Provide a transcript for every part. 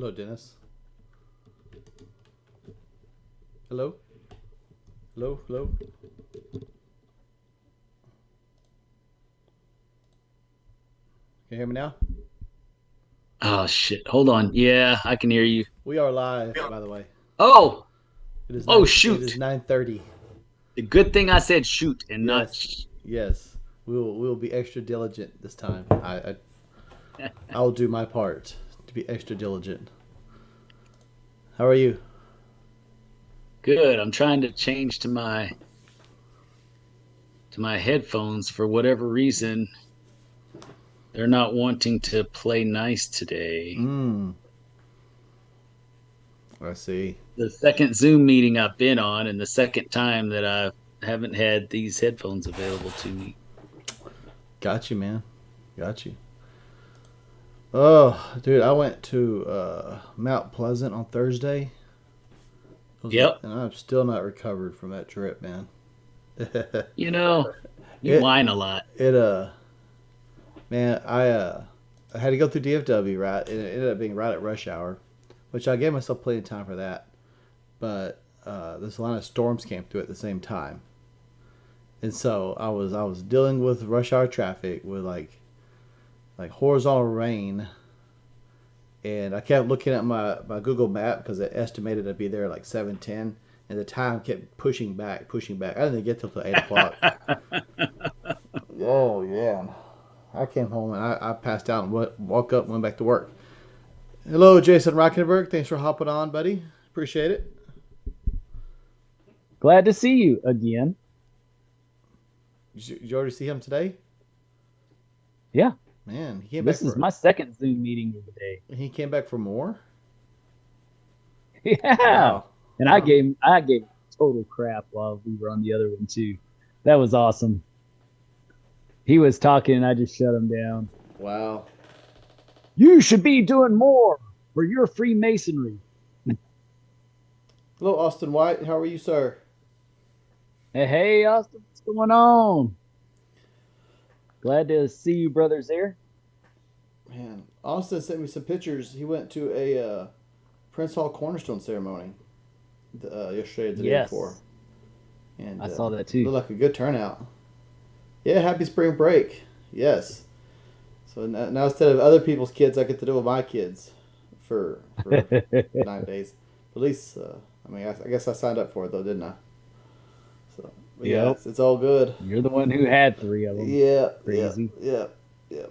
Hello, Dennis. Hello? Hello? Hello? Can you hear me now? Oh shit. Hold on. Yeah, I can hear you. We are live, by the way. Oh, It is oh nine. It is shoot. 9:30. The good thing I said shoot and not Yes, yes. We will be extra diligent this time. I will do my part to be extra diligent. How are you? good. I'm trying to change to my headphones for whatever reason. They're not wanting to play nice today. Mmm. I see. The second Zoom meeting I've been on and the second time that I haven't had these headphones available to me. Got you, man. Got you. Oh, dude, I went to Mount Pleasant on Thursday. Yep. And I'm still not recovered from that trip, man. You know, you it whine a lot. it man, I had to go through DFW, right? And it ended up being right at rush hour, which I gave myself plenty of time for that. But this line of storms came through at the same time, and so I was dealing with rush hour traffic with like horizontal rain, and I kept looking at my Google map because it estimated to be there at like 7:10, and the time kept pushing back, pushing back. I didn't get till 8 o'clock. Oh yeah. I came home and I passed out and woke up and went back to work. Hello, Jason Rockenberg. Thanks for hopping on, buddy. Appreciate it. Glad to see you again. Did you already see him today? Yeah, Man, he came back this is for my second Zoom meeting of the day. he came back for more. Yeah, Wow. and Wow. I gave total crap while we were on the other one too. That was awesome. He was talking, and I just shut him down. Wow. You should be doing more for your Freemasonry. Hello, Austin White. How are you, sir? Hey, Austin, what's going on? Glad to see you, brothers. There. Man, Austin sent me some pictures. He went to a Prince Hall Cornerstone ceremony yesterday, the day before, Yes, and I saw that too. looked like a good turnout. Yeah, happy spring break. Yes. So now instead of other people's kids, I get to do with my kids for 9 days. At least, I mean, I guess I signed up for it though, didn't I? So, but yeah, Yep, it's all good. you're the one who had three of them. Yeah, yeah, Crazy. yeah, yeah.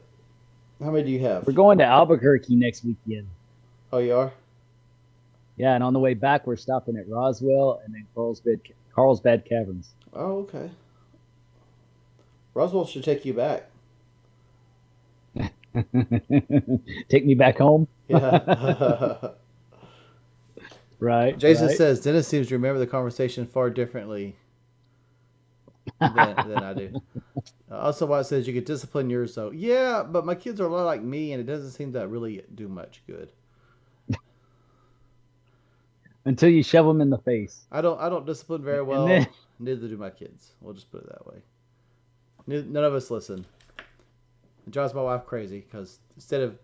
How many do you have? We're going to Albuquerque next weekend. Oh, you are? Yeah, and on the way back, we're stopping at Roswell and then Carlsbad Caverns. Oh, okay. Roswell should take you back. Take me back home. Yeah. Right, Jason right. says Dennis seems to remember the conversation far differently than I do. Also, White says you could discipline yours, though. Yeah, but my kids are a lot like me, and it doesn't seem to really do much good. Until you shove them in the face, I don't discipline very and then well. Neither do my kids. We'll just put it that way. None of us listen. It drives my wife crazy because instead of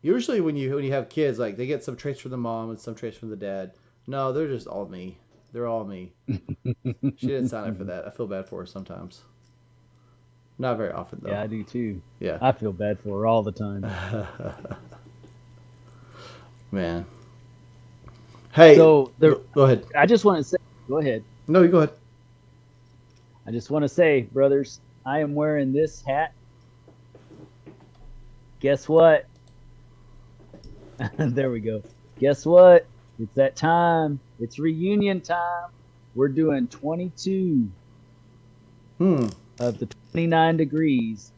usually when you have kids, like they get some traits from the mom and some traits from the dad. No, they're just all me. They're all me. She didn't sign up for that. I feel bad for her sometimes. Not very often though. yeah, I do too. Yeah. I feel bad for her all the time. Man. Hey, So there, go ahead. I just want to say, go ahead. No, you go ahead. I just want to say, brothers, I am wearing this hat. Guess what? There we go. Guess what? It's that time. It's reunion time. We're doing 22 Hmm. of the 29 degrees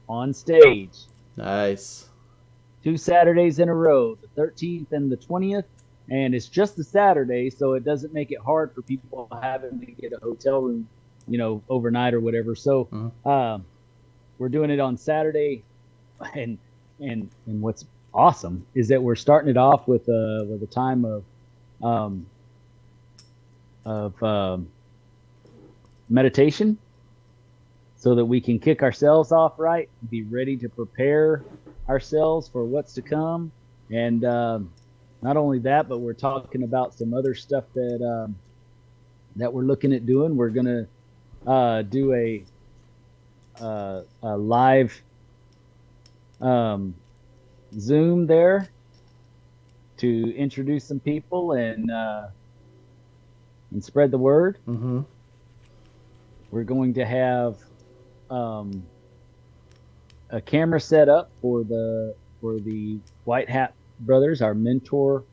on stage. Nice. 2 Saturdays in a row, the 13th and the 20th. And it's just the Saturday, so it doesn't make it hard for people having to get a hotel room, overnight or whatever. So Mhm. we're doing it on Saturday, and what's awesome is that we're starting it off with a time um, of meditation, so that we can kick ourselves off right, be ready to prepare ourselves for what's to come, and not only that, but we're talking about some other stuff that we're looking at doing. We're gonna do a live Zoom there to introduce some people and spread the word. Mm-hmm. We're going to have a camera set up for the White Hat brothers, our mentor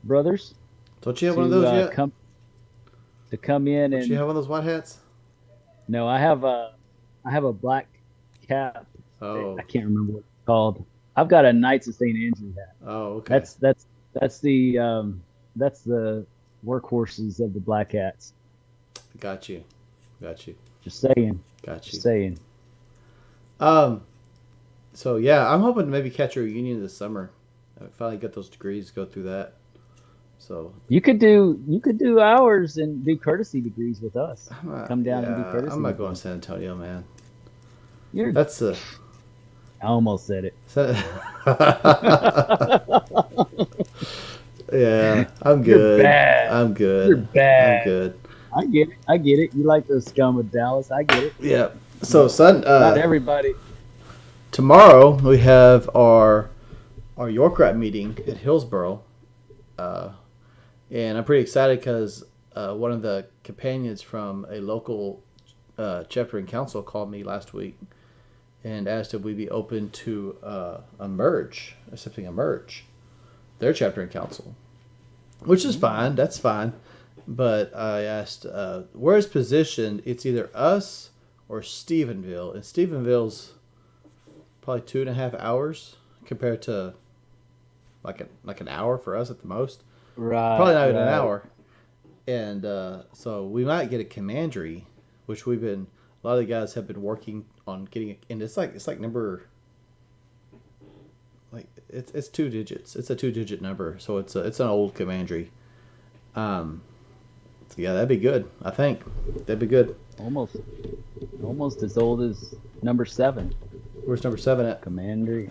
brothers. Don't you have one of those yet? To come in. Don't and you have one of those white hats? No, I have a black cap. Oh, I can't remember what it's called. I've got a Knights of St. Andrew hat. oh, okay. That's the workhorses of the black hats. Got you. Just saying. Got you. Just saying. So yeah, I'm hoping to maybe catch a reunion this summer. I finally get those degrees, go through that. So you could do ours and do courtesy degrees with us. Come down and do courtesy. I'm not going to San Antonio, man. That's I almost said it. Yeah, I'm good. You're bad. I'm good. You're bad. I'm good. I get it. You like the scum of Dallas. I get it. Yeah. So, son, not everybody. Tomorrow we have our York Rat meeting at Hillsboro, and I'm pretty excited because one of the companions from a local chapter and council called me last week and asked if we'd be open to accepting a merge, their chapter and council, which is fine. That's fine. But I asked, where it's positioned, it's either us or Stephenville. And Stephenville's probably 2.5 hours compared to like an hour for us at the most. Right. Probably not even an hour. And so we might get a commandery, which a lot of the guys have been working on getting it. And it's like number, like it's 2 digits. It's a 2-digit number. So it's an old commandery. Yeah, that'd be good. I think that'd be good. Almost as old as number 7. Where's number 7 at? Commandery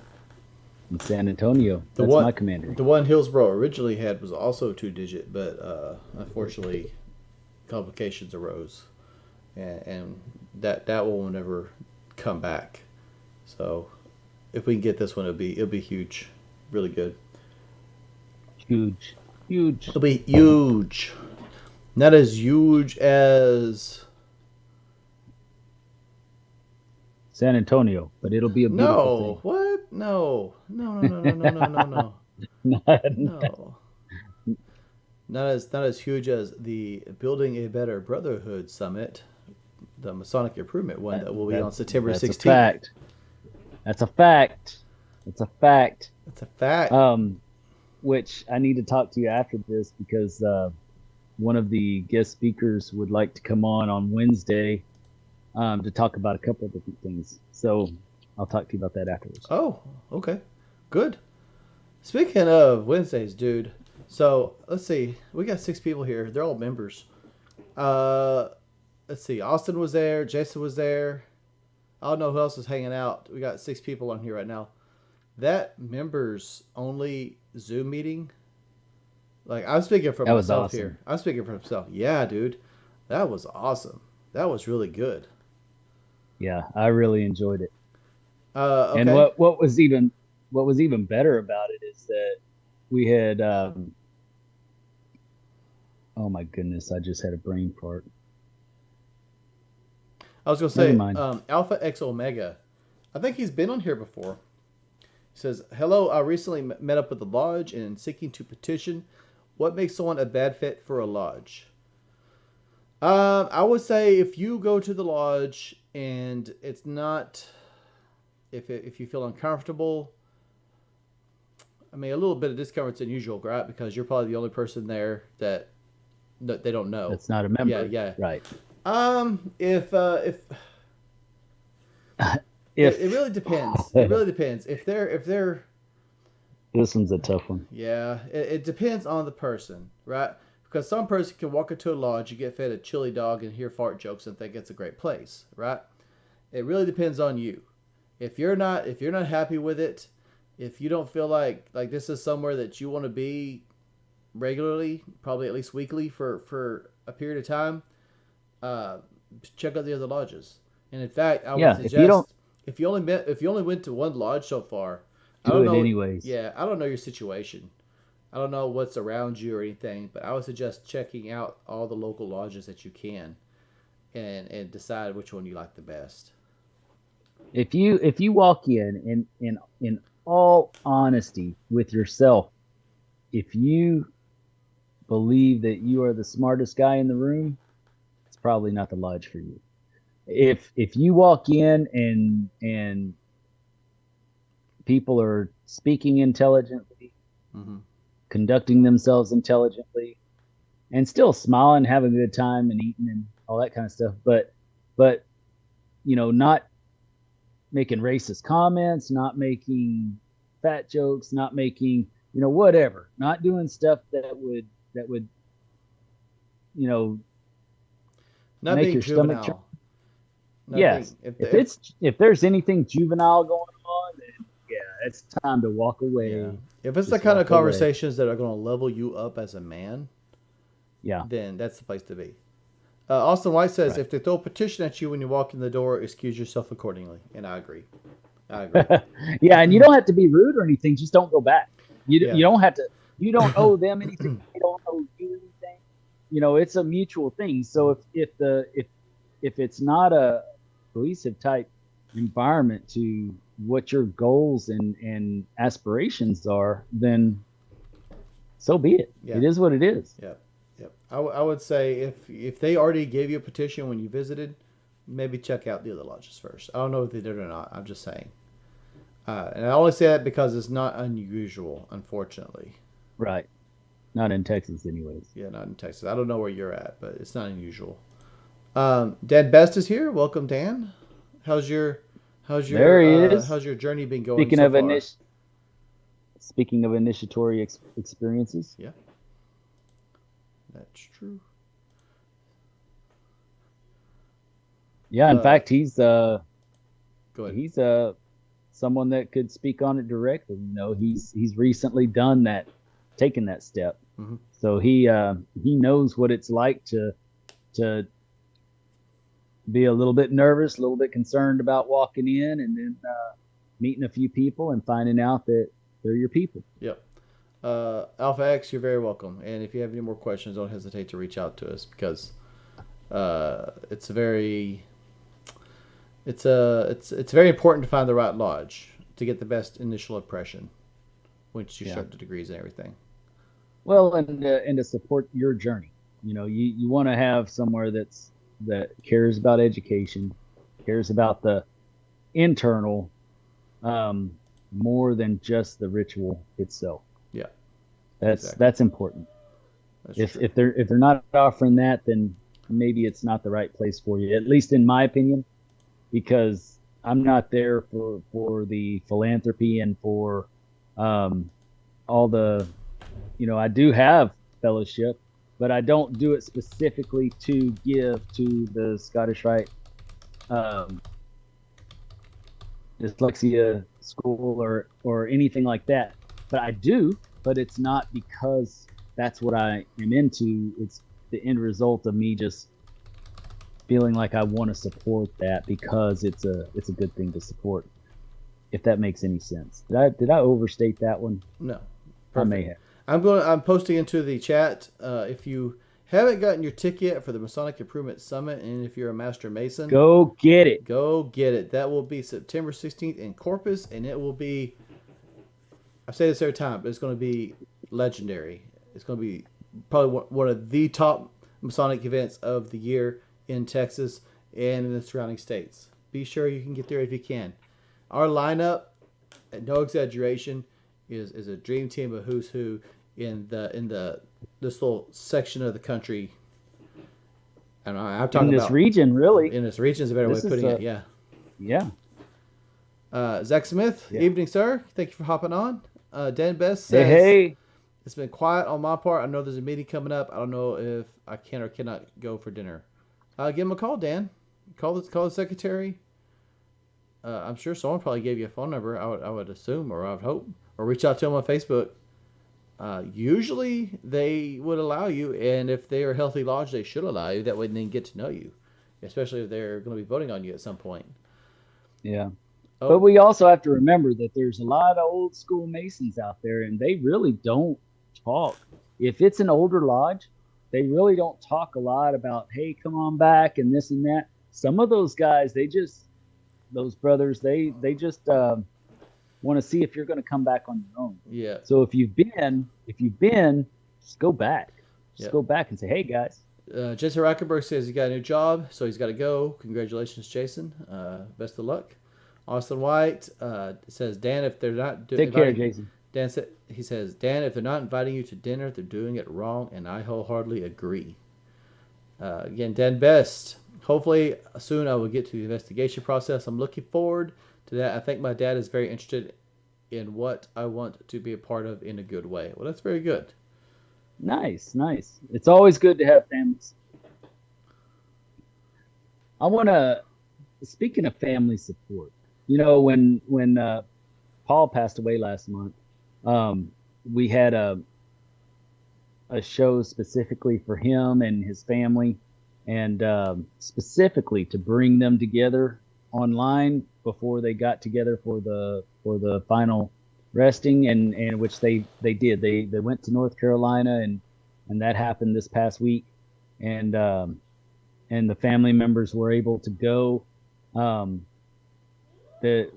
in San Antonio. That's my commandery. The one Hillsboro originally had was also 2-digit, but unfortunately, complications arose, and that will never come back. So, if we can get this one, it'll be huge, really good. Huge. It'll be huge. Not as huge as San Antonio, but it'll be a beautiful thing. What? No. No. Not as huge as the Building a Better Brotherhood Summit, the Masonic Improvement one that will be on September 16th. That's a fact. It's a fact. Which I need to talk to you after this because one of the guest speakers would like to come on Wednesday to talk about a couple of different things. So I'll talk to you about that afterwards. Oh, okay. Good. Speaking of Wednesdays, dude. So let's see. We got 6 people here. They're all members. Let's see. Austin was there. Jason was there. I don't know who else is hanging out. We got 6 people on here right now. That members only Zoom meeting. Like, I'm speaking for myself awesome. here. I'm speaking for myself. Yeah, dude. That was awesome. That was really good. Yeah, I really enjoyed it. Okay. And what was even better about it is that we had oh my goodness, I just had a brain fart. I was going to say, Alpha X Omega. I think he's been on here before. He says, hello, I recently met up with the lodge and seeking to petition. What makes someone a bad fit for a lodge? I would say if you go to the lodge and it's not, if you feel uncomfortable, I mean, a little bit of discomfort's unusual, right? Because you're probably the only person there that they don't know. That's not a member. Yeah. Right. If it really depends. It really depends. If they're This one's a tough one. Yeah, it depends on the person, right? Because some person can walk into a lodge, you get fed a chili dog and hear fart jokes and think it's a great place, right? It really depends on you. If you're not happy with it, If you don't feel like this is somewhere that you want to be regularly, probably at least weekly for a period of time, uh, check out the other lodges. And in fact, I would Yeah, if you don't suggest if you only went to one lodge so far, I do don't it know. anyways. Yeah, I don't know your situation. I don't know what's around you or anything, but I would suggest checking out all the local lodges that you can, and decide which one you like the best. If you walk in all honesty with yourself, if you believe that you are the smartest guy in the room, it's probably not the lodge for you. If you walk in and people are speaking intelligently, Mm-hmm. conducting themselves intelligently, and still smiling, having a good time, and eating and all that kind of stuff, but not making racist comments, not making fat jokes, not making whatever, not doing stuff that would you know Not make being your stomach churn. juvenile. Not being Yes, if there's anything juvenile going on, then yeah, it's time to walk yeah, away. if it's the Just kind of walk away. conversations that are going to level you up as a man, Yeah, then that's the place to be. Austin White says, right. if they throw a petition at you when you walk in the door, excuse yourself accordingly. And I agree. I agree. Yeah, and you don't have to be rude or anything. Just don't go back. Yeah. You don't have to. You don't owe them anything. They don't owe you anything. It's a mutual thing. So if it's not a cohesive type environment to what your goals and aspirations are, then so be it. Yeah. It is what it is. Yep. Yep. I would say if they already gave you a petition when you visited, maybe check out the other lodges first. I don't know if they did or not. I'm just saying. And I only say that because it's not unusual, unfortunately. Right. Not in Texas, anyways. Yeah, not in Texas. I don't know where you're at, but it's not unusual. Dan Best is here. Welcome, Dan. How's your There he is. how's your journey been going so far? Speaking of initiatory experiences, Yeah, that's true. yeah. In fact, he's Go ahead. he's someone that could speak on it directly. He's recently done that, taken that step. Mhm. So he knows what it's like to be a little bit nervous, a little bit concerned about walking in, and then meeting a few people and finding out that they're your people. Yep. Alpha X, you're very welcome. And if you have any more questions, don't hesitate to reach out to us because it's very important to find the right lodge to get the best initial impression once you start the degrees and everything. Well, and to support your journey, you want to have somewhere that cares about education, cares about the internal, more than just the ritual itself. Yeah, that's important. If they're not offering that, then maybe it's not the right place for you. At least in my opinion, because I'm not there for the philanthropy and for all the, I do have fellowship, but I don't do it specifically to give to the Scottish Rite dyslexia school or anything like that. But I do, but it's not because that's what I am into. It's the end result of me just feeling like I want to support that because it's a good thing to support. If that makes any sense. Did I overstate that one? No. Perfect. I may have. I'm posting into the chat. If you haven't gotten your ticket yet for the Masonic Improvement Summit, and if you're a Master Mason, go get it. Go get it. That will be September 16th in Corpus, and it will be, I say this every time, but it's going to be legendary. It's going to be probably one of the top Masonic events of the year in Texas and in the surrounding states. Be sure you can get there if you can. Our lineup, no exaggeration, is a dream team of who's who in this little section of the country. And I'm talking in this about region, really. In this region is a better way of putting it. Yeah. Yeah. Zach Smith, evening, sir. Thank you for hopping on. Dan Best says, hey. It's been quiet on my part. I know there's a meeting coming up. I don't know if I can or cannot go for dinner. Give him a call, Dan. Call the secretary. I'm sure someone probably gave you a phone number. I would assume, or I would hope, or reach out to them on Facebook. Usually they would allow you, and if they are a healthy lodge, they should allow you. That way they can get to know you, especially if they're going to be voting on you at some point. Yeah. Oh, But we also have to remember that there's a lot of old school Masons out there, and they really don't talk. If it's an older lodge, they really don't talk a lot about, hey, come on back and this and that. Some of those guys, those brothers, they just want to see if you're going to come back on your own. yeah. So if you've been, just go back. Just Yep. go back and say, hey guys. Jason Rockenberg says he got a new job, so he's got to go. Congratulations, Jason. Best of luck. Austin White says, Dan, if they're not Take care, Jason. He says, Dan, if they're not inviting you to dinner, they're doing it wrong, and I wholeheartedly agree. Again, Dan Best. Hopefully, soon I will get to the investigation process. I'm looking forward to that. I think my dad is very interested in what I want to be a part of in a good way. Well, that's very good. Nice. It's always good to have families. Speaking of family support, when Paul passed away last month, we had a show specifically for him and his family, and specifically to bring them together online before they got together for the final resting, and which they did. They went to North Carolina, and that happened this past week, and the family members were able to go. It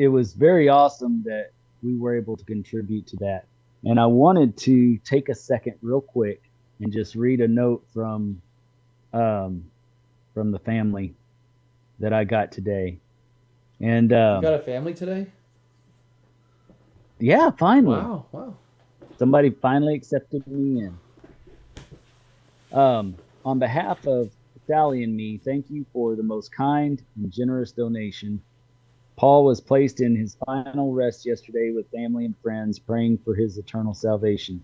was very awesome that we were able to contribute to that. And I wanted to take a second real quick and just read a note from the family that I got today. And You got a family today? yeah, finally. Wow. Somebody finally accepted me in. On behalf of Sally and me, thank you for the most kind and generous donation. Paul was placed in his final rest yesterday with family and friends, praying for his eternal salvation.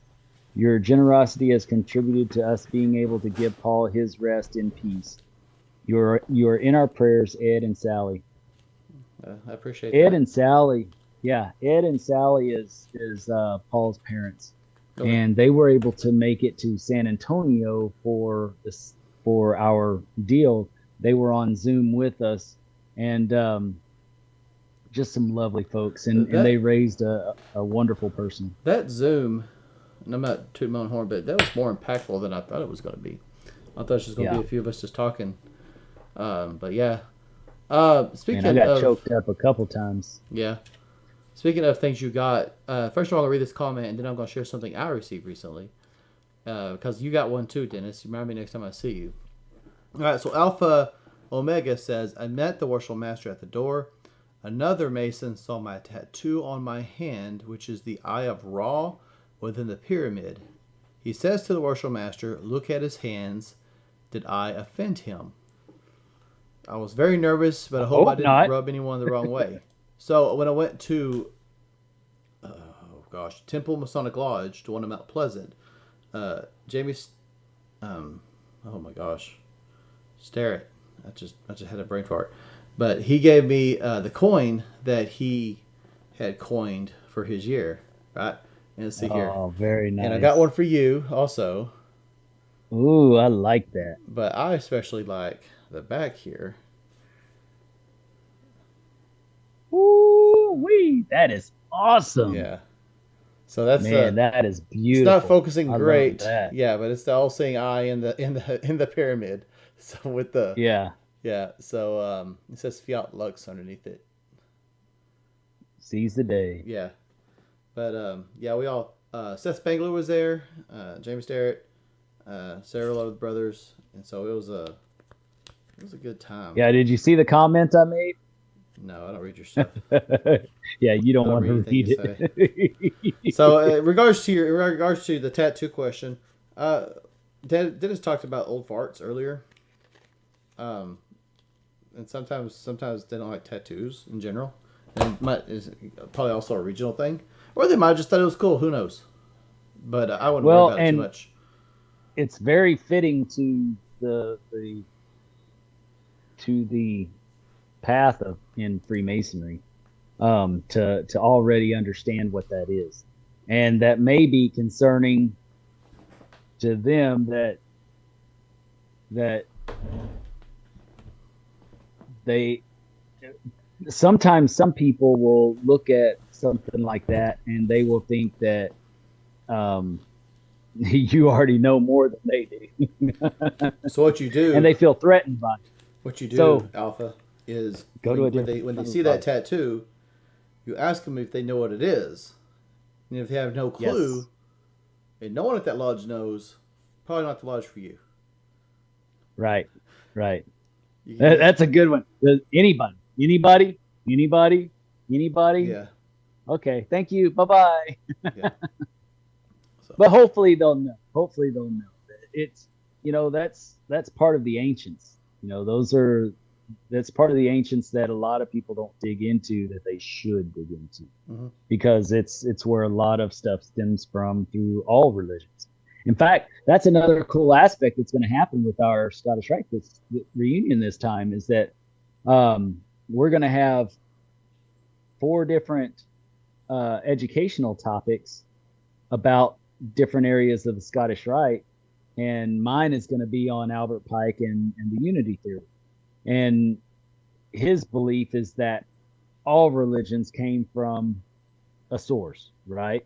Your generosity has contributed to us being able to give Paul his rest in peace. You are in our prayers, Ed and Sally. I appreciate Ed that. and Sally, Ed and Sally is Paul's parents, Okay. and they were able to make it to San Antonio for our deal. They were on Zoom with us, and just some lovely folks, and they raised a wonderful person. That Zoom, and I'm not tooting my own horn, but that was more impactful than I thought it was going to be. I thought it was just going to be a few of us just talking. But yeah. Speaking And I got of choked up a couple times. Yeah. Speaking of things you got, first of all, I'll read this comment, and then I'm going to share something I received recently. Because you got one too, Dennis. Remind me next time I see you. All right, so Alpha Omega says, I met the worship master at the door. Another Mason saw my tattoo on my hand, which is the Eye of Ra within the pyramid. He says to the worship master, look at his hands. Did I offend him? I was very nervous, but I hope I didn't rub anyone the wrong way. So when I went to, Temple Masonic Lodge, the one in Mount Pleasant, Jamie's, stare it. I just had a brain fart. But he gave me the coin that he had coined for his year, right? And let's see here. Oh, very nice. And I got one for you also. Ooh, I like that. But I especially like the back here. Ooh, wee, that is awesome. Yeah. So that's that is beautiful. It's not focusing great. That. Yeah, but it's the all-seeing eye in the pyramid. So with the yeah. So it says Fiat Lux underneath it. Seize the day. Yeah. But we all Seth Spangler was there, James Starrett, Sarah Love brothers, and so it was a good time. Yeah, did you see the comment I made? No, I don't read your stuff. Yeah, you don't want to read it. So in regards to the tattoo question, Dennis talked about old farts earlier. And sometimes they don't like tattoos in general, and is probably also a regional thing, or they might have just thought it was cool. Who knows? But I wouldn't worry about it too much. It's very fitting to the path of in Freemasonry, to already understand what that is, and that may be concerning to them that they sometimes some people will look at something like that and they will think that you already know more than they do. So what you do, and they feel threatened by it. what you do, So- Alpha, is Go to a when different they see that tattoo, you ask them if they know what it is, and if they have no clue, Yes. and no one at that lodge knows, probably not the lodge for you. Right. You can That's a good one. Does anybody? yeah, Okay, thank you. Bye-bye. yeah. So, But hopefully they'll know. It's that's part of the ancients. That's part of the ancients that a lot of people don't dig into that they should dig into, Mhm. because it's where a lot of stuff stems from through all religions. In fact, that's another cool aspect that's going to happen with our Scottish Rite reunion this time, is that we're going to have 4 different educational topics about different areas of the Scottish Rite, and mine is going to be on Albert Pike and the unity theory. And his belief is that all religions came from a source, right?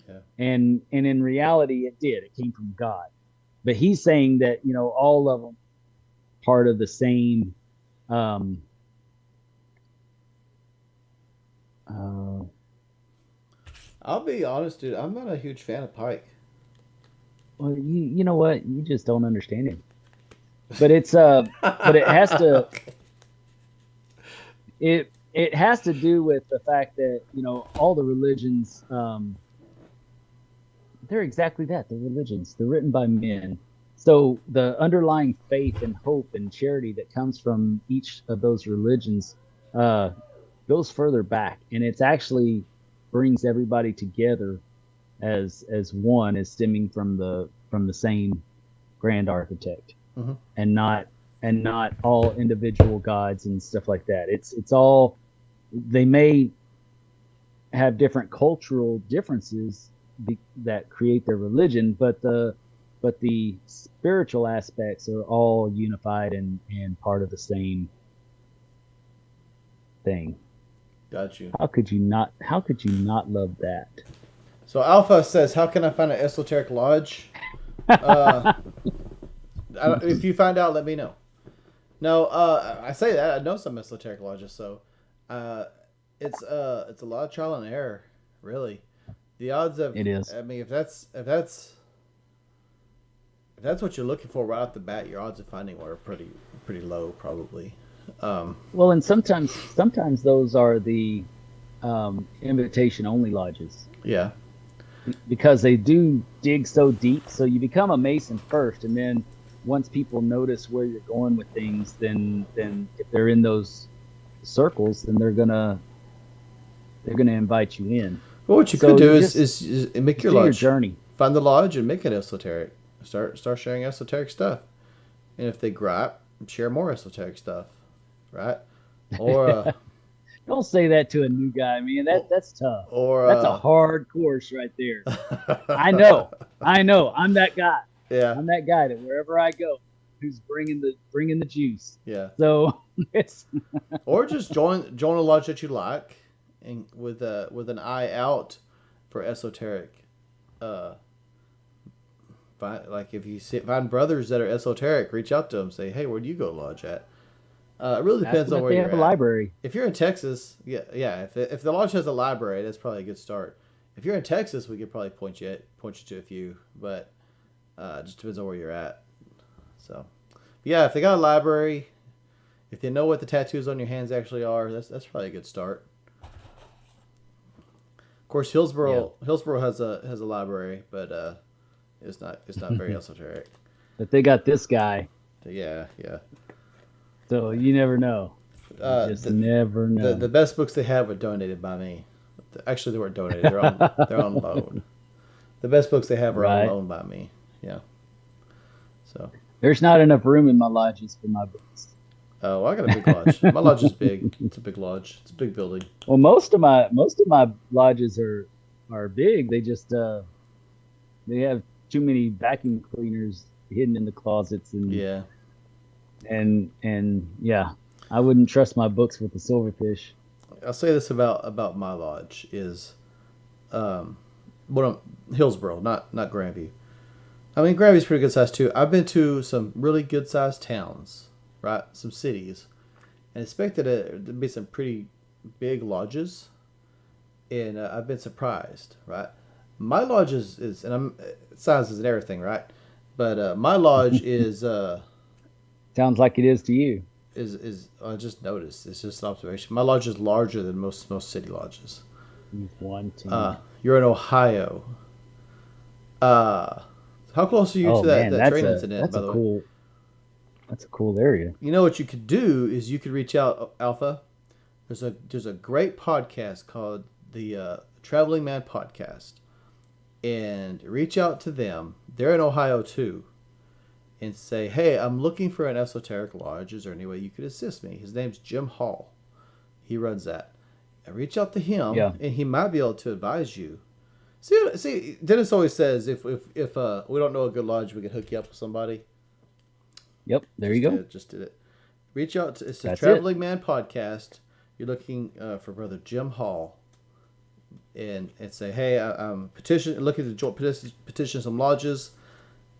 Yeah. And in reality, it did. It came from God. But he's saying that all of them part of the same. I'll be honest, dude. I'm not a huge fan of Pike. Well, you know what? You just don't understand him. But it has to. It has to do with the fact that all the religions, they're exactly that. They're religions. They're written by men. So the underlying faith and hope and charity that comes from each of those religions goes further back, and it's actually brings everybody together as one, is stemming from the same grand architect, Mhm. and not all individual gods and stuff like that. It's all, they may have different cultural differences that create their religion, but the spiritual aspects are all unified and part of the same thing. Got you. How could you not love that? So Alpha says, "How can I find an esoteric lodge?" If you find out, let me know. No, I say that I know some esoteric lodges, so it's a lot of trial and error, really. The odds of It is. I mean, if that's what you're looking for right off the bat, your odds of finding one are pretty low, probably. Well, and sometimes those are the invitation only lodges, Yeah. because they do dig so deep. So you become a Mason first, and then once people notice where you're going with things, then if they're in those circles, then they're gonna invite you in. Well, what you So could do you is just make your do your lodge. journey. Find the lodge and make it esoteric. Start sharing esoteric stuff, and if they gripe, share more esoteric stuff, right? Or Don't say that to a new guy, man. That's tough. or That's a hard course right there. I know. I'm that guy. Yeah, I'm that guy that wherever I go, who's bringing the juice. yeah. So it's Or just join a lodge that you like, and with an eye out for esoteric. Like if you find brothers that are esoteric, reach out to them. Say, hey, where do you go to lodge at? It really depends on where they you're have at. a library. If you're in Texas, yeah. If the lodge has a library, that's probably a good start. If you're in Texas, we could probably point you to a few, but it just depends on where you're at. So, yeah, if they got a library, if they know what the tattoos on your hands actually are, that's probably a good start. Of course, Hillsboro has a library, but it's not very esoteric. But they got this guy, Yeah. so you never know. Never know. The best books they have were donated by me. Actually, they weren't donated. They're on loan. The best books they have are on loan by me. Yeah. So There's not enough room in my lodges for my books. Oh, I got a big lodge. My lodge is big. It's a big lodge. It's a big building. Well, most of my lodges are big. They just they have too many vacuum cleaners hidden in the closets Yeah. and yeah, I wouldn't trust my books with the silverfish. I'll say this about my lodge is, what Hillsboro, not Grandview. I mean, Grandview's pretty good size too. I've been to some really good sized towns, right? Some cities, and expected it to be some pretty big lodges, and I've been surprised, right? My lodge is and size is everything, right? But my lodge Sounds like it is to you. is I just noticed. It's just an observation. My lodge is larger than most city lodges. He's wanting. You're in Ohio. How close are you Oh to that, man, that train incident, that's by a the way? cool that's a cool area. You know what you could do is you could reach out, Alpha. There's a great podcast called the Traveling Man Podcast, and reach out to them. They're in Ohio too, and say, hey, I'm looking for an esoteric lodge. Is there any way you could assist me? His name's Jim Hall. He runs that. And reach out to him, Yeah. and he might be able to advise you. See, Dennis always says if we don't know a good lodge, we can hook you up with somebody. Yep, there you go. Just did it. Reach out to it's the That's Traveling Man Podcast. You're looking for Brother Jim Hall, and say, hey, I'm looking to petition some lodges.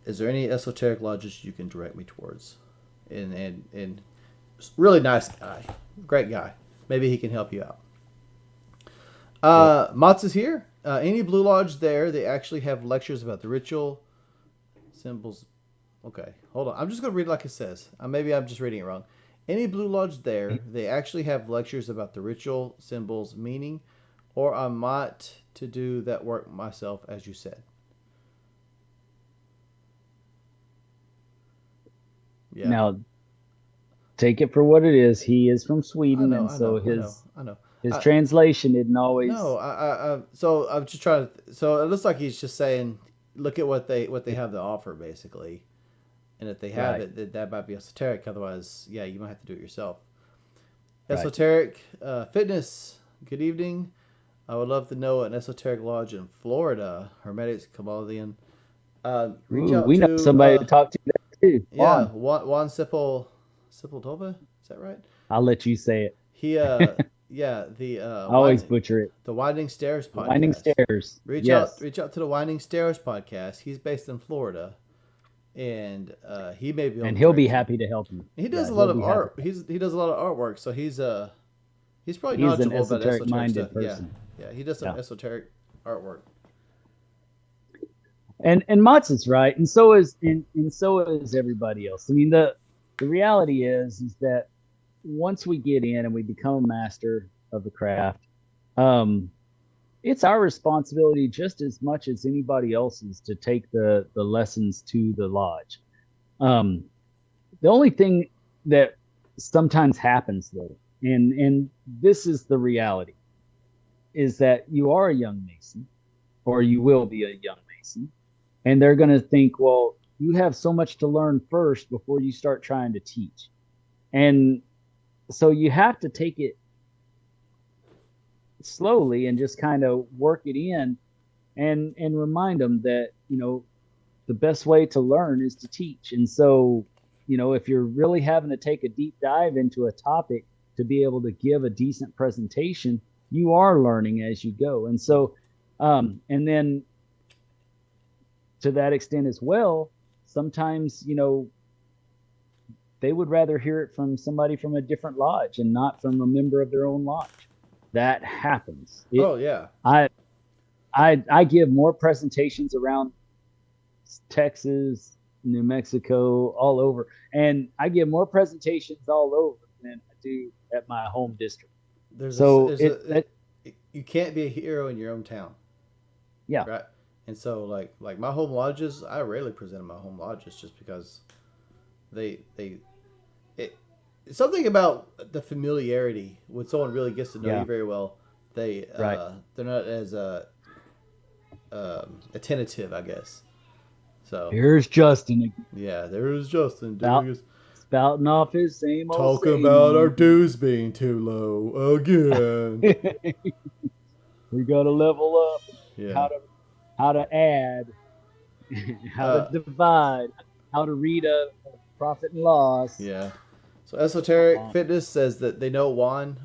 Is there any esoteric lodges you can direct me towards? And really nice guy, great guy. Maybe he can help you out. Mats is here. Any Blue Lodge there, they actually have lectures about the ritual symbols. Okay, hold on. I'm just going to read it like it says. Maybe I'm just reading it wrong. Any Blue Lodge there, they actually have lectures about the ritual symbols meaning, or I might to do that work myself, as you said. Yeah. Now, take it for what it is. He is from Sweden, and so I know. his translation isn't always. No, so I'm just trying to. So it looks like he's just saying, look at what they have to offer, basically, and if they have Right. it, that might be esoteric. Otherwise, yeah, you might have to do it yourself. Right. Esoteric fitness. Good evening. I would love to know an esoteric lodge in Florida. Hermetics, Kabbalion. Reach Ooh, out we to know somebody to talk to there too. yeah, Juan. Juan Sepultova. Is that right? I'll let you say it. He yeah, the I always butcher it. the Winding Stairs podcast. Winding Stairs. Reach Yes. out to the Winding Stairs podcast. He's based in Florida, and he may be. And he'll be happy to help you. He does Yeah, a lot he'll of be art. happy. He does a lot of artwork. So he's probably He's an knowledgeable about esoteric esoteric-minded stuff. person. Yeah, he does some Yeah. esoteric artwork. And Mats is right, and so is everybody else. I mean, the reality is that once we get in and we become a master of the craft, it's our responsibility just as much as anybody else's to take the lessons to the lodge. The only thing that sometimes happens though, and this is the reality, is that you are a young Mason, or you will be a young Mason, and they're going to think, well, you have so much to learn first before you start trying to teach. And so you have to take it slowly and just kind of work it in and remind them that, the best way to learn is to teach. And so, if you're really having to take a deep dive into a topic to be able to give a decent presentation, you are learning as you go. And so, and then to that extent as well, sometimes, they would rather hear it from somebody from a different lodge and not from a member of their own lodge. That happens. Oh yeah. I give more presentations around Texas, New Mexico, all over, and I give more presentations all over than I do at my home district. You can't be a hero in your own town. Yeah. Right. And so like my home lodges, I rarely present in my home lodges just because it's something about the familiarity when someone really gets to know you very well. They're not as attentive, I guess. So here's Justin. yeah, there is Justin Spell spouting off his same old Talk same about our old. dues being too low again. We got to level up. Yeah. How to add, how to Uh, divide, how to read a profit and loss. yeah. So Esoteric Uh, Fitness says that they know Juan.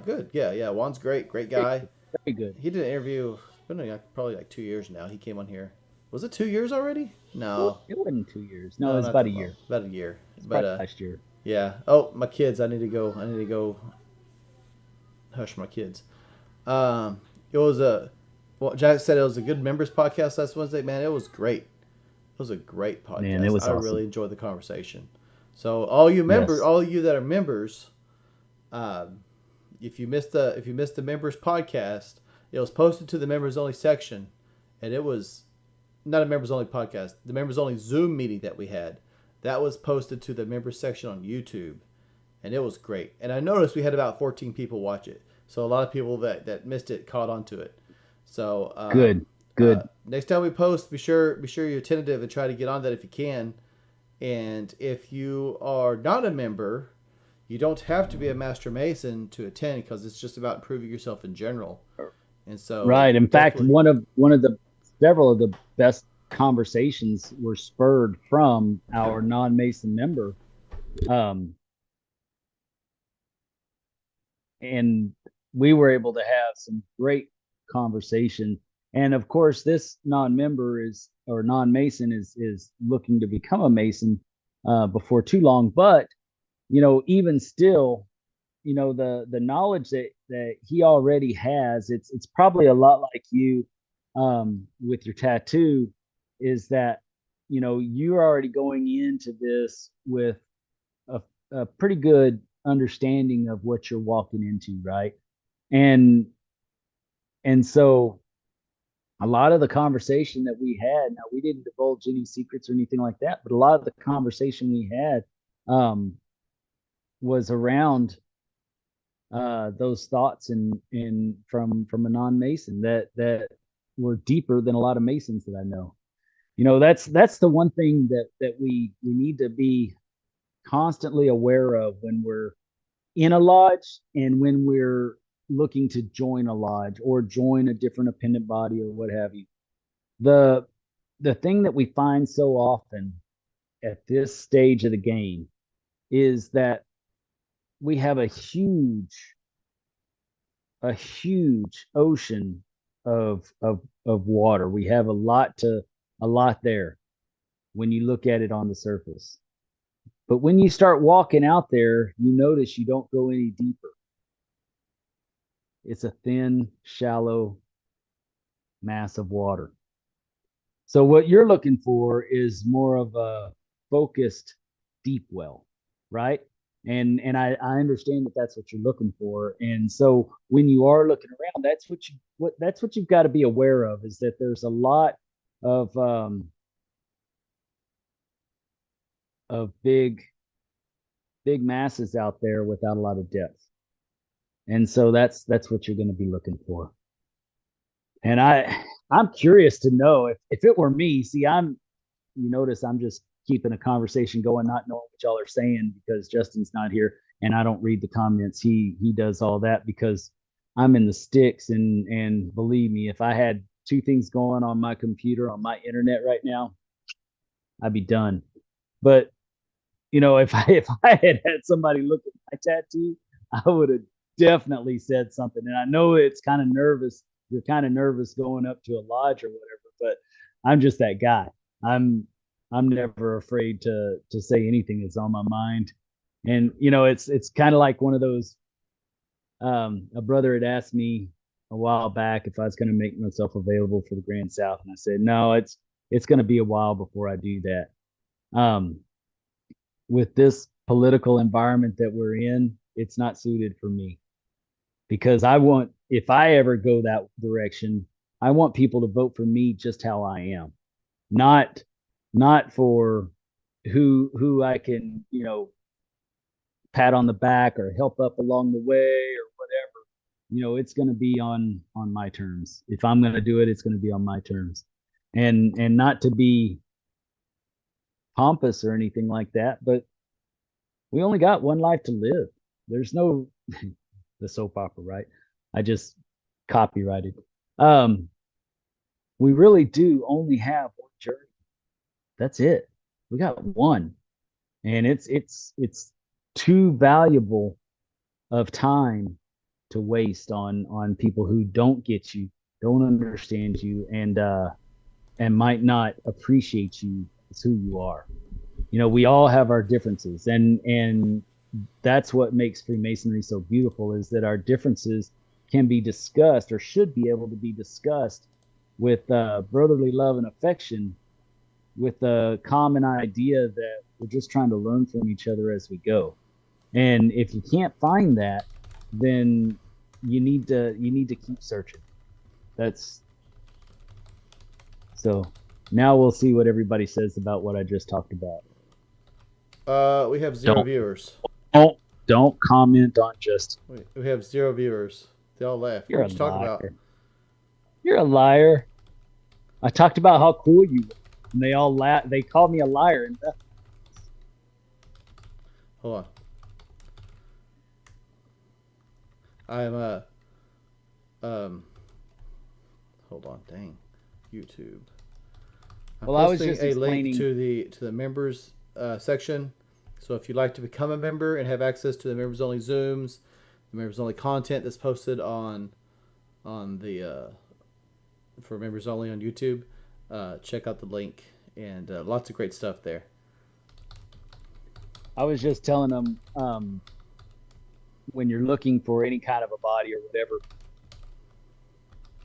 Good. Yeah, yeah. Juan's great very guy. good. Very good. He did an interview. It's been probably like 2 years now. He came on here. Was it 2 years already? No, It wasn't 2 years. No, no, it's not about a that long. year. About a year. It's But probably last year. yeah. Oh, my kids. I need to go. Hush my kids. It was a. Well, Jack said it was a good members podcast last Wednesday. Man, it was great. It was a great Man, it podcast. was I awesome. really enjoyed the conversation. So all you members, Yes. all of you that are members, um, if you missed the members podcast, it was posted to the members only section, and it was not a members only podcast. The members only Zoom meeting that we had, that was posted to the members section on YouTube, and it was great. And I noticed we had about 14 people watch it, so a lot of people that missed it caught on to it. So Good. Good. next time we post, be sure you're tentative and try to get on that if you can. And if you are not a member, you don't have to be a master mason to attend because it's just about improving yourself in general. And so Right. In fact, definitely, one of the several of the best conversations were spurred from our non-Mason member. Um, and we were able to have some great conversation. And of course, this non-member is or non-Mason is looking to become a Mason before too long. But even still, the knowledge that he already has, it's probably a lot like you with your tattoo, is that you're already going into this with a, a pretty good understanding of what you're walking into, right? And and so a lot of the conversation that we had, now we didn't divulge any secrets or anything like that, but a lot of the conversation we had um, was around those thoughts and from a non-Mason that were deeper than a lot of Masons that I know. That's the one thing that we need to be constantly aware of when we're in a lodge and when we're looking to join a lodge or join a different appendant body or what have you. The the thing that we find so often at this stage of the game is that we have a huge ocean of water. We have a lot there when you look at it on the surface. But when you start walking out there, you notice you don't go any deeper. It's a thin, shallow mass of water. So what you're looking for is more of a focused deep well, right? And I understand that that's what you're looking for. And so when you are looking around, that's what you've got to be aware of, is that there's a lot of big masses out there without a lot of depth. And so that's what you're going to be looking for. And I'm curious to know if it were me. See, you notice I'm just keeping a conversation going, not knowing what y'all are saying because Justin's not here and I don't read the comments. He does all that because I'm in the sticks, and believe me, if I had two things going on my computer on my internet right now, I'd be done. But if I had somebody look at my tattoo, I would have definitely said something. And I know it's kind of nervous. You're kind of nervous going up to a lodge or whatever, but I'm just that guy. I'm never afraid to say anything that's on my mind. And it's kind of like one of those. A brother had asked me a while back if I was going to make myself available for the Grand South, and I said no. It's going to be a while before I do that. Um, with this political environment that we're in, it's not suited for me because if I ever go that direction, I want people to vote for me just how I am, not for who I can, pat on the back or help up along the way or whatever. It's going to be on my terms. If I'm going to do it, it's going to be on my terms, and not to be pompous or anything like that, but we only got one life to live. There's no the soap opera, right? I just copyrighted. Um, we really do only have one journey. That's it. We got one, and it's too valuable of time to waste on people who don't get you, don't understand you, and might not appreciate you as who you are. You know, we all have our differences, and that's what makes Freemasonry so beautiful, is that our differences can be discussed, or should be able to be discussed, with brotherly love and affection, with the common idea that we're just trying to learn from each other as we go. And if you can't find that, then you need to keep searching. That's so. Now we'll see what everybody says about what I just talked about. We have 0 Don't viewers. don't comment on just. We have 0 viewers. They all left. You're What a you talking liar. about? You're a liar. I talked about how cool you were, and they all they called me a liar. And Hold on. I'm hold on, dang. YouTube. I'm Well, I was posting just a link explaining. to the members section. So if you'd like to become a member and have access to the members only Zooms, the members only content that's posted on the for members only on YouTube, check out the link, and lots of great stuff there. I was just telling them, when you're looking for any kind of a body or whatever,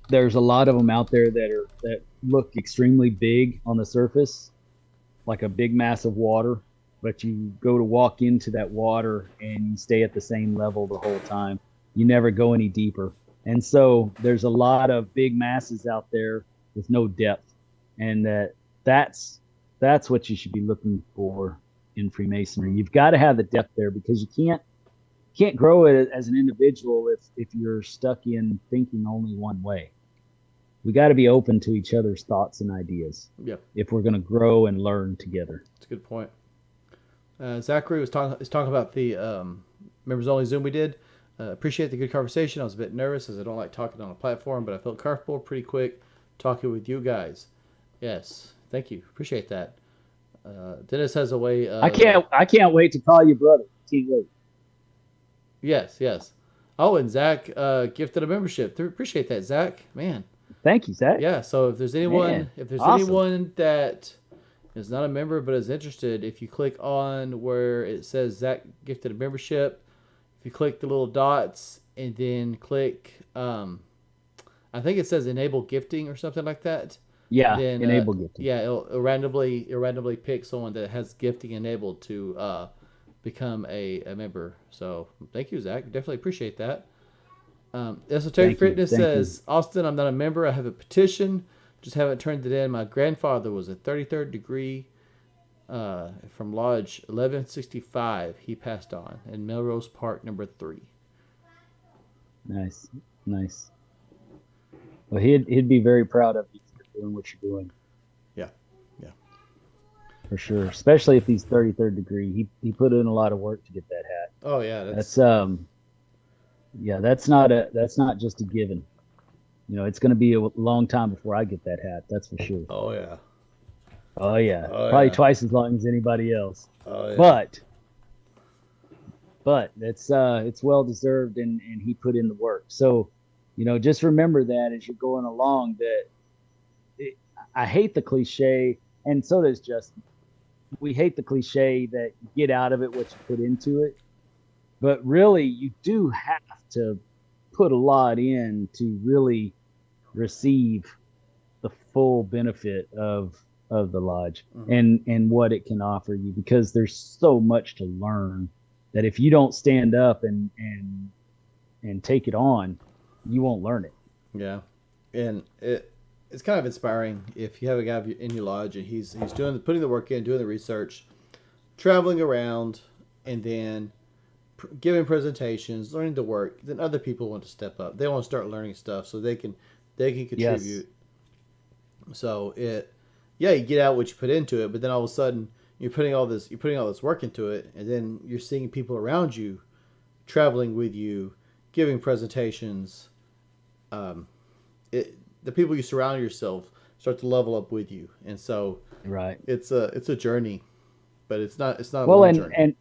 there's a lot of them out there that look extremely big on the surface, like a big mass of water, but you go to walk into that water and you stay at the same level the whole time. You never go any deeper. And so there's a lot of big masses out there with no depth. And that's what you should be looking for in Freemasonry. You've got to have the depth there, because you can't grow it as an individual if you're stuck in thinking only one way. We got to be open to each other's thoughts and ideas. Yep. If we're going to grow and learn together. That's a good point. Zachary was talking about the members only Zoom we did. Appreciate the good conversation. I was a bit nervous as I don't like talking on a platform, but I felt comfortable pretty quick talking with you guys. Yes, thank you. Appreciate that. Dennis has a way. I can't wait to call you brother. Can't wait. Yes. Oh, and Zach gifted a membership. Appreciate that, Zach. Man. Thank you, Zach. Yeah. So if there's anyone, Man, awesome. Awesome. That is not a member but is interested, if you click on where it says Zach gifted a membership, if you click the little dots and then click, I think it says enable gifting or something like that. Yeah, then enable gifting. Yeah, it'll randomly pick someone that has gifting enabled to become a member. So thank you, Zach. Definitely appreciate that. Esoteric Fitness says, Austin, I'm not a member. I have a petition. Just haven't turned it in. My grandfather was a 33rd degree from Lodge 1165. He passed on in Melrose Park, number 3. Nice. Well, he'd be very proud of you for doing what you're doing. Yeah. For sure. Especially if he's 33rd degree. He put in a lot of work to get that hat. Oh yeah, that's not just a given. You know, it's going to be a long time before I get that hat. That's for sure. Oh yeah. Probably twice as long as anybody else. Oh yeah. But it's well deserved, and he put in the work. So, you know, just remember that as you're going along. I hate the cliche, and so does Justin. We hate the cliche that you get out of it what you put into it. But really, you do have to put a lot in to really receive the full benefit of the lodge, and what it can offer you, because there's so much to learn that if you don't stand up and take it on, you won't learn it. Yeah, and it's kind of inspiring if you have a guy in your lodge and he's putting the work in, doing the research, traveling around, and then giving presentations, learning to work. Then other people want to step up. They want to start learning stuff so they can contribute. Yes. So you get out what you put into it, but then all of a sudden you're putting all this work into it, and then you're seeing people around you traveling with you, giving presentations. The people you surround yourself start to level up with you, and so Right. it's a journey, but it's not a Well, long journey.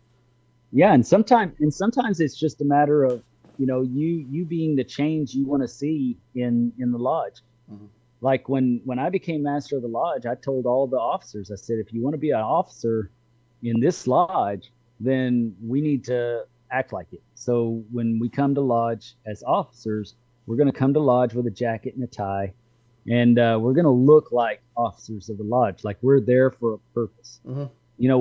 and sometimes it's just a matter of, you being the change you want to see in the lodge. Mhm. Like when I became master of the lodge, I told all the officers, I said, if you want to be an officer in this lodge, then we need to act like it. So when we come to lodge as officers, we're going to come to lodge with a jacket and a tie, and we're going to look like officers of the lodge, like we're there for a purpose. Mhm.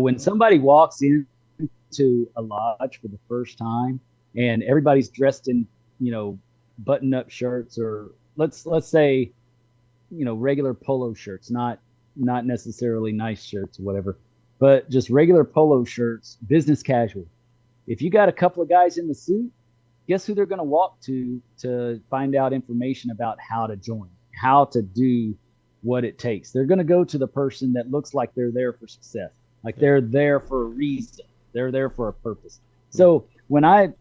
When somebody walks into a lodge for the first time and everybody's dressed in, button-up shirts, or let's say, regular polo shirts, not necessarily nice shirts or whatever, but just regular polo shirts, business casual. If you got a couple of guys in the suit, guess who they're going to walk to find out information about how to join, how to do what it takes? They're going to go to the person that looks like they're there for success, like they're there for a reason, they're there for a purpose. So when I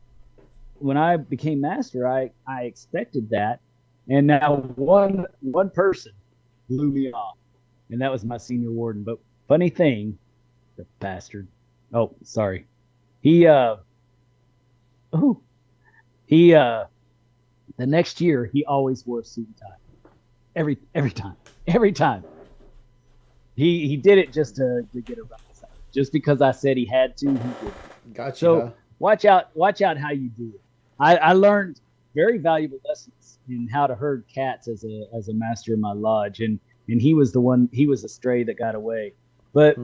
became master, I expected that, and now one person blew me off, and that was my senior warden. But funny thing, the bastard. Oh, sorry. The next year he always wore a suit and tie. Every time. He did it just to get around the just because I said he had to. He did. Gotcha. So watch out how you do it. I learned very valuable lessons in how to herd cats as a master in my lodge, and he was a stray that got away. But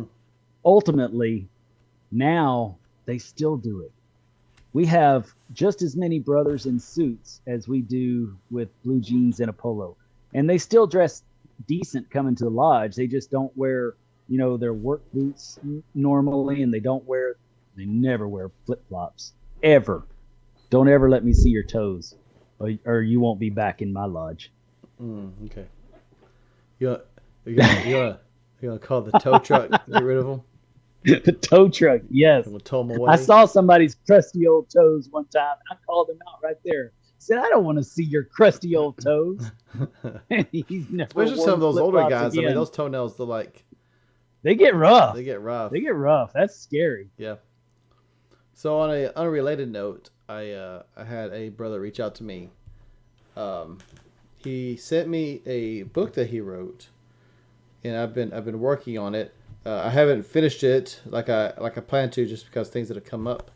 ultimately, now they still do it. We have just as many brothers in suits as we do with blue jeans and a polo, and they still dress decent coming to the lodge. They just don't wear, their work boots normally, and they never wear flip-flops ever. Don't ever let me see your toes, or you won't be back in my lodge. Okay. You gonna call the tow truck, get rid of them? The tow truck, yes. We'll tow them away. I saw somebody's crusty old toes one time. I called him out right there. I said, I don't want to see your crusty old toes. He's never Especially some of those older guys. Again. I mean, those toenails, they get rough. They get rough. That's scary. Yeah. So on an unrelated note, I had a brother reach out to me. He sent me a book that he wrote, and I've been working on it. I haven't finished it like I plan to, just because things that have come up,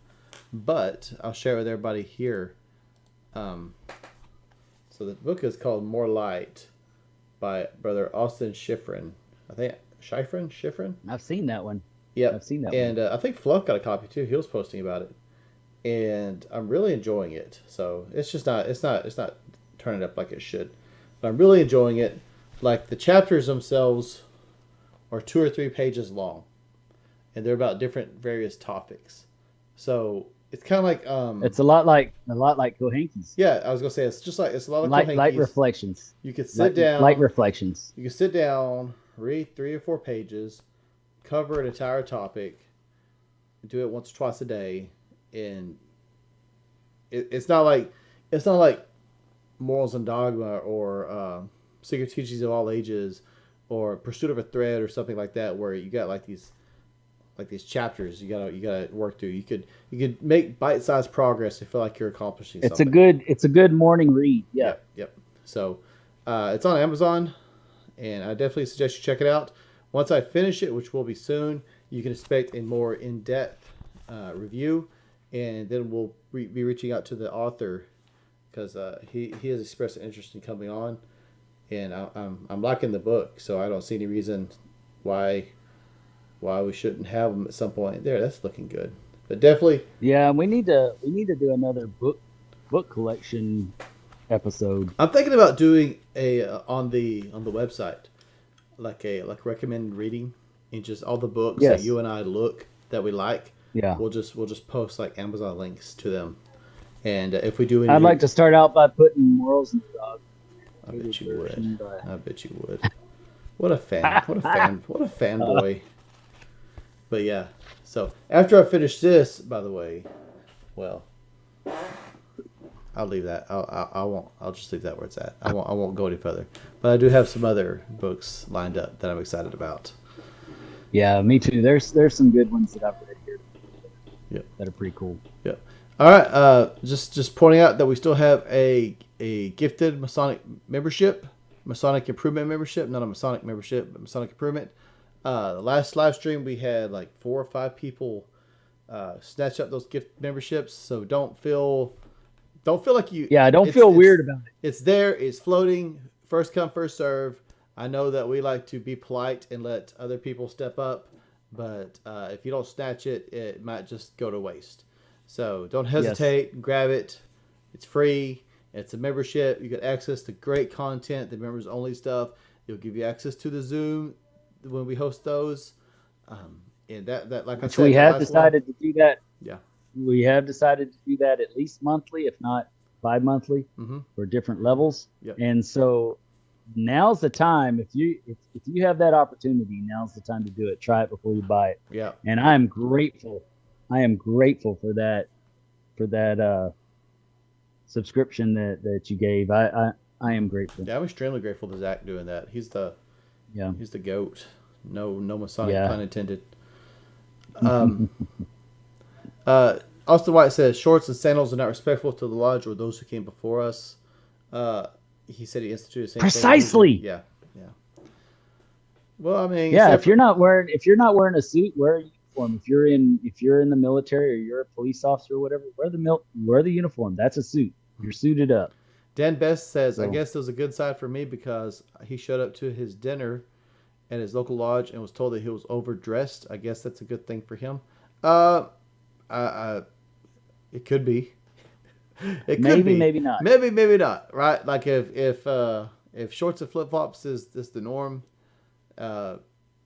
but I'll share it with everybody here. So the book is called More Light by Brother Austin Schifrin. I think Schifrin. I've seen that one. Yeah, I've seen that and I think Fluff got a copy too. He was posting about it, and I'm really enjoying it. So it's not turning up like it should, but I'm really enjoying it. Like, the chapters themselves are 2 or 3 pages long, and they're about different various topics. So it's kind of like it's a lot like Kohenki's. Yeah, I was gonna say it's a lot of Kohenki's. Light reflections. You could sit down. Light reflections. You could sit down, read 3 or 4 pages, cover an entire topic, do it once or twice a day, and it's not like Morals and Dogma or Secret Teachings of All Ages or Pursuit of a Thread or something like that, where you got like these chapters you gotta work through. You could make bite-sized progress and feel like you're accomplishing something. It's a good morning read. Yeah. Yep. So it's on Amazon, and I definitely suggest you check it out. Once I finish it, which will be soon, you can expect a more in-depth review, and then we'll be reaching out to the author, because he has expressed an interest in coming on, and I'm liking the book, so I don't see any reason why we shouldn't have him at some point. There, that's looking good. But definitely, yeah, we need to do another book collection episode. I'm thinking about doing a on the website, like recommended reading, and just all the books that you and I look that we like. Yeah, we'll just post like Amazon links to them, and if we do any, I'd like to start out by putting Morals and Dog. I bet you would. What a fan! What a fanboy! But yeah, so after I finish this, by the way, well, I'll leave that. I won't. I'll just leave that where it's at. I won't go any further. But I do have some other books lined up that I'm excited about. Yeah, me too. There's some good ones that I've read here. Yep. That are pretty cool. Yep. All right. Just pointing out that we still have a gifted Masonic membership, Masonic Improvement membership, not a Masonic membership, but Masonic Improvement. The last live stream we had like 4 or 5 people snatch up those gift memberships. So don't feel like you. Yeah, don't feel weird about it. It's there. It's floating. First come, first serve. I know that we like to be polite and let other people step up, but if you don't snatch it, it might just go to waste. So don't hesitate. Yes. Grab it. It's free. It's a membership. You get access to great content, the members only stuff. It'll give you access to the Zoom when we host those. And that like I said, we have decided to do that. Yeah. We have decided to do that at least monthly, if not bi-monthly, for different levels. Yep. And so now's the time. If you have that opportunity, now's the time to do it. Try it before you buy it. Yeah. And I am grateful for that subscription that you gave. I am grateful. Yeah, I'm extremely grateful to Zach doing that. He's the goat. No Masonic pun intended. Austin White says shorts and sandals are not respectful to the lodge or those who came before us. He said he instituted the same precisely thing. Yeah. Well, I mean, if you're not wearing a suit, wear a uniform. If you're in the military or you're a police officer or whatever, wear the uniform. That's a suit. You're suited up. Dan Best says, I guess there's a good side for me because he showed up to his dinner at his local lodge and was told that he was overdressed. I guess that's a good thing for him. It could be. It could be. Maybe not. Maybe not. Right? Like if shorts and flip flops is the norm,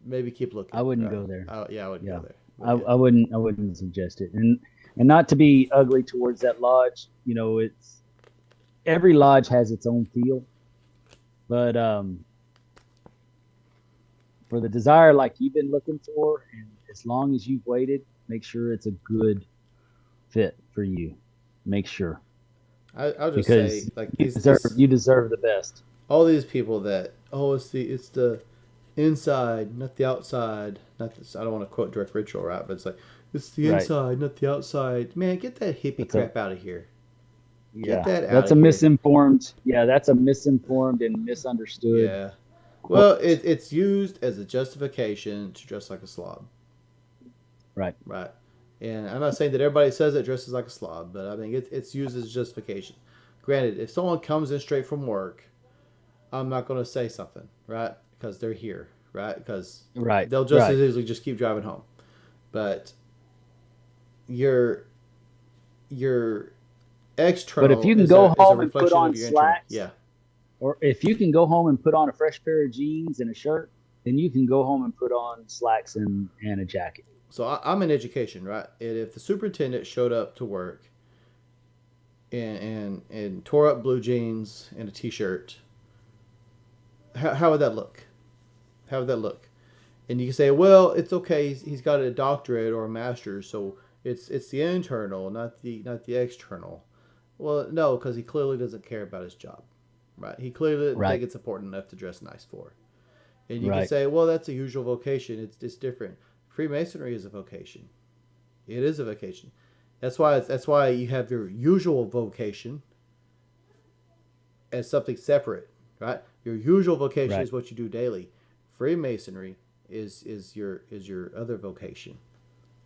maybe keep looking. I wouldn't go there. I wouldn't go there. I wouldn't suggest it. And not to be ugly towards that lodge. It's every lodge has its own feel, but for the desire like you've been looking for, and as long as you've waited, make sure it's a good fit for you. Make sure. I'll just say, like, you deserve the best. All these people that it's the inside, not the outside. Not this. I don't want to quote Direct Ritual, right? But it's like it's the inside, not the outside. Man, get that hippie crap out of here. Get that out. That's a misinformed. Yeah, that's a misinformed and misunderstood. Yeah. Well, it's used as a justification to dress like a slob. Right. Right. And I'm not saying that everybody says it dresses like a slob, but I mean it's used as justification. Granted, if someone comes in straight from work, I'm not going to say something, right? Because they're here, right? Because they'll just as easily just keep driving home. But your external. But if you can go home and put on slacks, yeah. Or if you can go home and put on a fresh pair of jeans and a shirt, then you can go home and put on slacks and a jacket. So I'm in education, right? And if the superintendent showed up to work and tore up blue jeans and a t-shirt, how would that look? How would that look? And you can say, well, it's okay. He's got a doctorate or a master's, so it's the internal, not the external. Well, no, because he clearly doesn't care about his job, right? He clearly doesn't think it's important enough to dress nice for. And you can say, well, that's a usual vocation. It's different. Freemasonry is a vocation. It is a vocation. That's why you have your usual vocation as something separate, right? Your usual vocation is what you do daily. Freemasonry is your other vocation.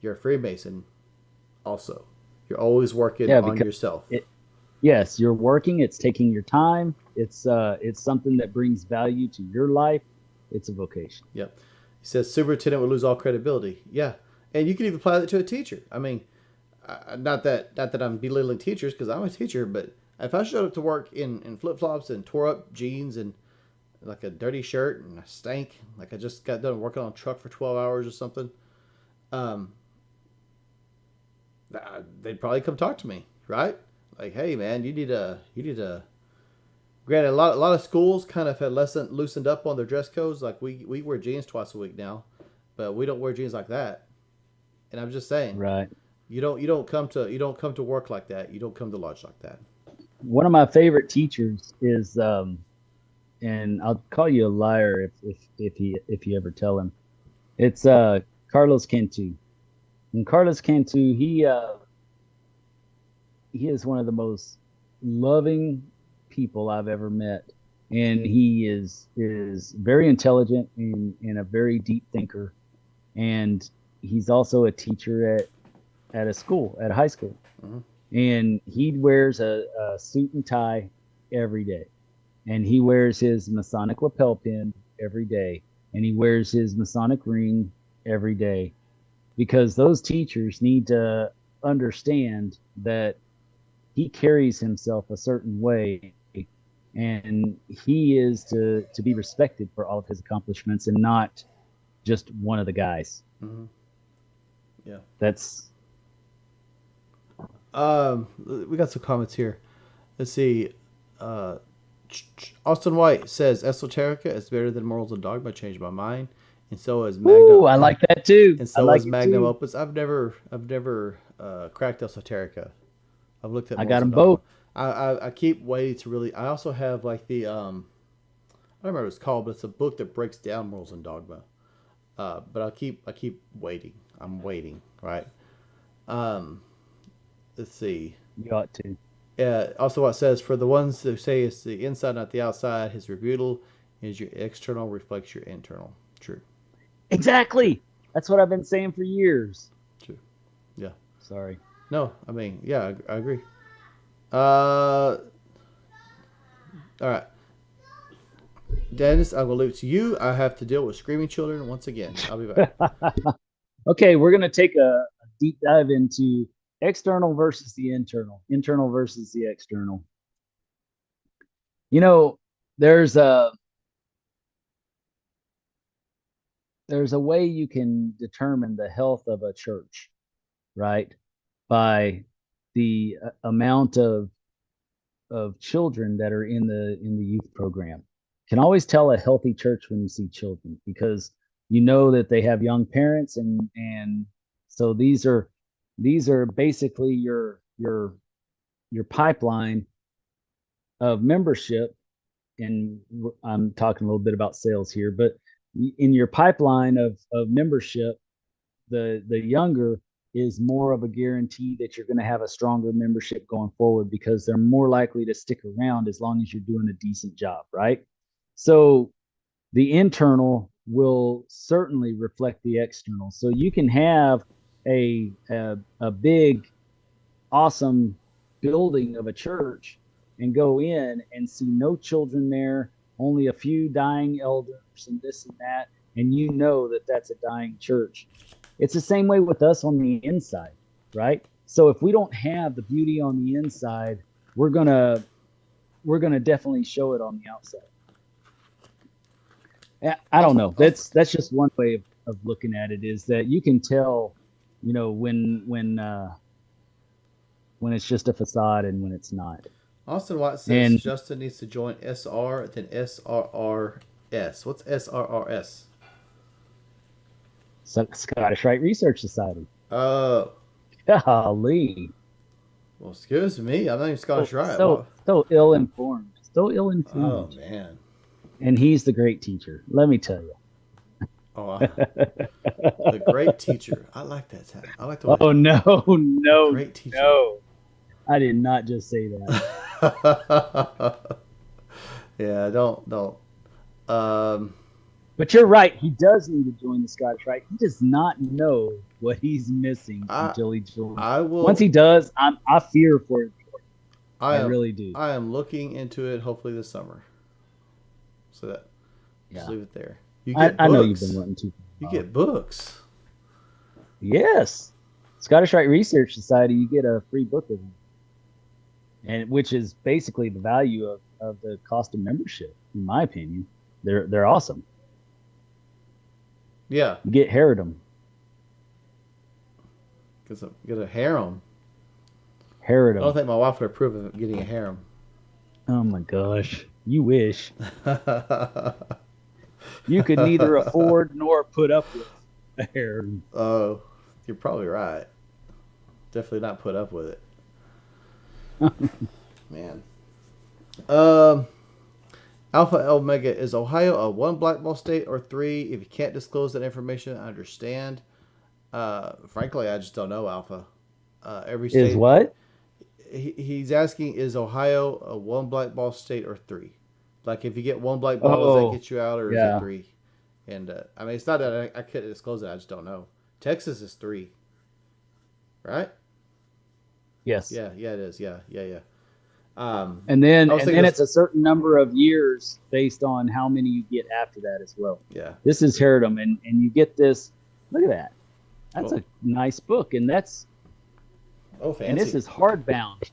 You're a Freemason also. You're always working on yourself. Yes, you're working. It's taking your time. It's something that brings value to your life. It's a vocation. Yep. He says superintendent would lose all credibility. Yeah, and you can even apply that to a teacher. I mean, not that I'm belittling teachers because I'm a teacher, but if I showed up to work in flip flops and tore up jeans and like a dirty shirt and I stank, like I just got done working on a truck for 12 hours or something, they'd probably come talk to me, right? Like, hey man, you need to. Granted, a lot of schools kind of had loosened up on their dress codes. Like we wear jeans twice a week now, but we don't wear jeans like that. And I'm just saying, Right. you don't come to work like that. You don't come to lodge like that. One of my favorite teachers is, and I'll call you a liar if you ever tell him. It's Carlos Cantu. And Carlos Cantu, he is one of the most loving people I've ever met, and he is very intelligent and a very deep thinker, and he's also a teacher at a school, at a high school. Mhm. And he wears a suit and tie every day, and he wears his Masonic lapel pin every day, and he wears his Masonic ring every day, because those teachers need to understand that he carries himself a certain way, and he is to be respected for all of his accomplishments and not just one of the guys. Mhm. Yeah. That's We got some comments here. Let's see. Uh, Austin White says Esoterica is better than Morals and Dogma. Changed my mind, and so is Magnum. Ooh, I like that too. And I so like is it Magnum too. Opus. I've never cracked Esoterica. I've looked at I Morals got and them Dogma. both. I keep waiting to really. I also have like the I don't remember what it's called, but it's a book that breaks down Morals and Dogma. But I keep waiting. I'm waiting, right? Um, let's see. You ought to. Also, what it says for the ones who say it's the inside, not the outside, his rebuttal is your external reflects your internal. True. True. Exactly. That's what I've been saying for years. True. Yeah. Sorry. No, I mean, yeah, I agree. All right. Dennis, I will leave it to you. I have to deal with screaming children once again. I'll be back. Okay, we're going to take a deep dive into external versus the internal versus the external. You know, there's a there's a way you can determine the health of a church, right? By the amount of children that are in the youth program. Can always tell a healthy church when you see children, because you know that they have young parents, and so these are basically your pipeline of membership. And I'm talking a little bit about sales here, but in your pipeline of membership, the younger is more of a guarantee that you're going to have a stronger membership going forward, because they're more likely to stick around as long as you're doing a decent job, right? So the internal will certainly reflect the external. So you can have a big, awesome building of a church and go in and see no children there, only a few dying elders and this and that, and you know that that's a dying church. It's the same way with us on the inside, right? So if we don't have the beauty on the inside, we're gonna definitely show it on the outside. I don't Also, know. also, That's just one way of looking at it, is that you can tell, when it's just a facade and when it's not. Austin White says And Justin needs to join SR, then SRRS. What's SRRS? Scottish Rite Research Society. Oh, Golly. well, excuse me. I'm not even Scottish Rite. So What? so ill informed. So ill Oh, informed. man. And he's the great teacher. Let me tell you. Oh, the great teacher. I like that tag. I like the way Oh no, the no, great teacher. no. I did not just say that. Yeah, don't. Um, But you're right. He does need to join the Scottish Rite. He does not know what he's missing I until he joins. I Once will. he does, I fear for it. I I am really do. I am looking into it. Hopefully this summer. So that just Yeah. leave it there. You I, get I know you've been books. wanting to. You get books. Yes. Scottish Rite Research Society, you get a free book with them. And which is basically the value of the cost of membership, in my opinion. They're awesome. Yeah, You get Herodom. because get a harem. I don't Herodom. think my wife would approve of getting a harem. Oh my gosh. You wish. You could neither afford nor put up with a Herodom. Oh, You're probably right. Definitely not put up with it. Man. Alpha Omega, is Ohio a 1 black ball state or 3? If you can't disclose that information, I understand. Frankly, I just don't know, Alpha. Every state Is what? he's asking, is Ohio a 1 black ball state or 3? Like, if you get 1 black ball, does that Oh, get you out, or is it yeah. 3? And I mean, it's not that I couldn't disclose it. I just don't know. Texas is 3, right? Yes. Yeah, it is. Yeah. And then I was thinking then it's- it's a certain number of years based on how many you get after that as well. Yeah. This is Herodom, and you get this. Look at that. That's Well- a nice book, and that's Oh, fancy. and this is hardbound.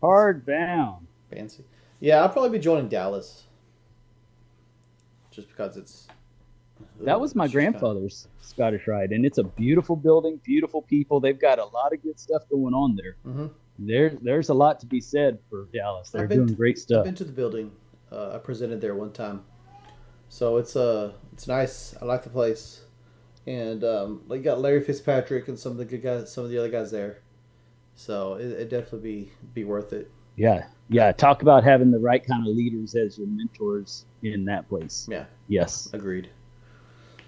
Hardbound. Fancy. Yeah, I'll probably be joining Dallas. Just because it's... That was my it's just kinda- grandfather's Scottish Rite, and it's a beautiful building, beautiful people. They've got a lot of good stuff going on there. Mhm. There's a lot to be said for Dallas. They're I've been- doing great I've stuff. been to the building. I presented there one time. So it's nice. I like the place. And you got Larry Fitzpatrick and some of the good guys, some of the other guys there. So it definitely be worth it. Yeah. Talk about having the right kind of leaders as your mentors in that place. Yeah, Yes. agreed.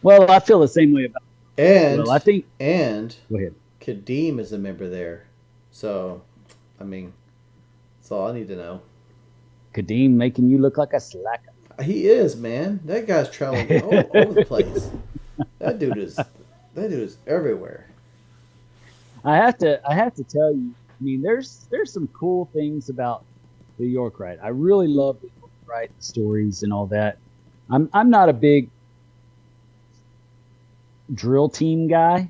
Well, I feel the same way about. And Well, I think. and Go ahead. Kadeem is a member there. So, I mean, that's all I need to know. Kadeem making you look like a slacker. He is, man. That guy's traveling all over the place. That dude is everywhere. I have to tell you. I mean, there's some cool things about the York Rite. I really love the York Rite stories and all that. I'm not a big drill team guy,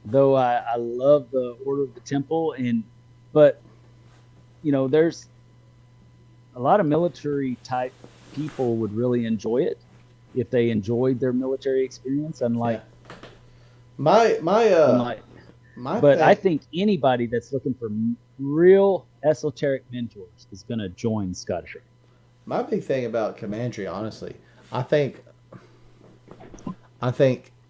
though I love the Order of the Temple, but there's a lot of military type people would really enjoy it if they enjoyed their military experience. Unlike, My but I thing- think anybody that's looking for real esoteric mentors is going to join Scottish Rite. my big thing about Commandery, honestly, I think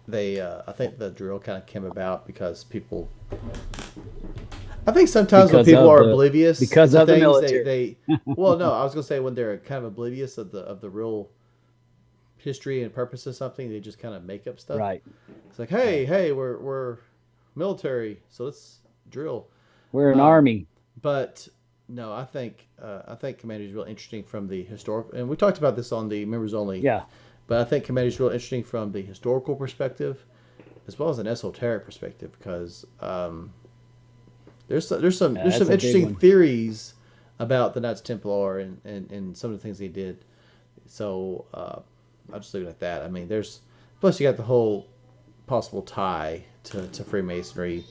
the drill kind of came about because people. I think sometimes when Because people of are the- oblivious because to of the things, military. well, no, I was gonna say when they're kind of oblivious of the real history and purpose of something, they just kind of make up stuff. Right. It's like, hey, we're military, so let's drill. We're an army. But no, I think Commandery is real interesting from the historical, and we talked about this on the members only. Yeah. But I think Commandery is real interesting from the historical perspective, as well as an esoteric perspective, because there's some that's a big interesting one. theories about the Knights Templar and some of the things they did. So I'll just leave it at that. I mean, plus you got the whole possible tie to Freemasonry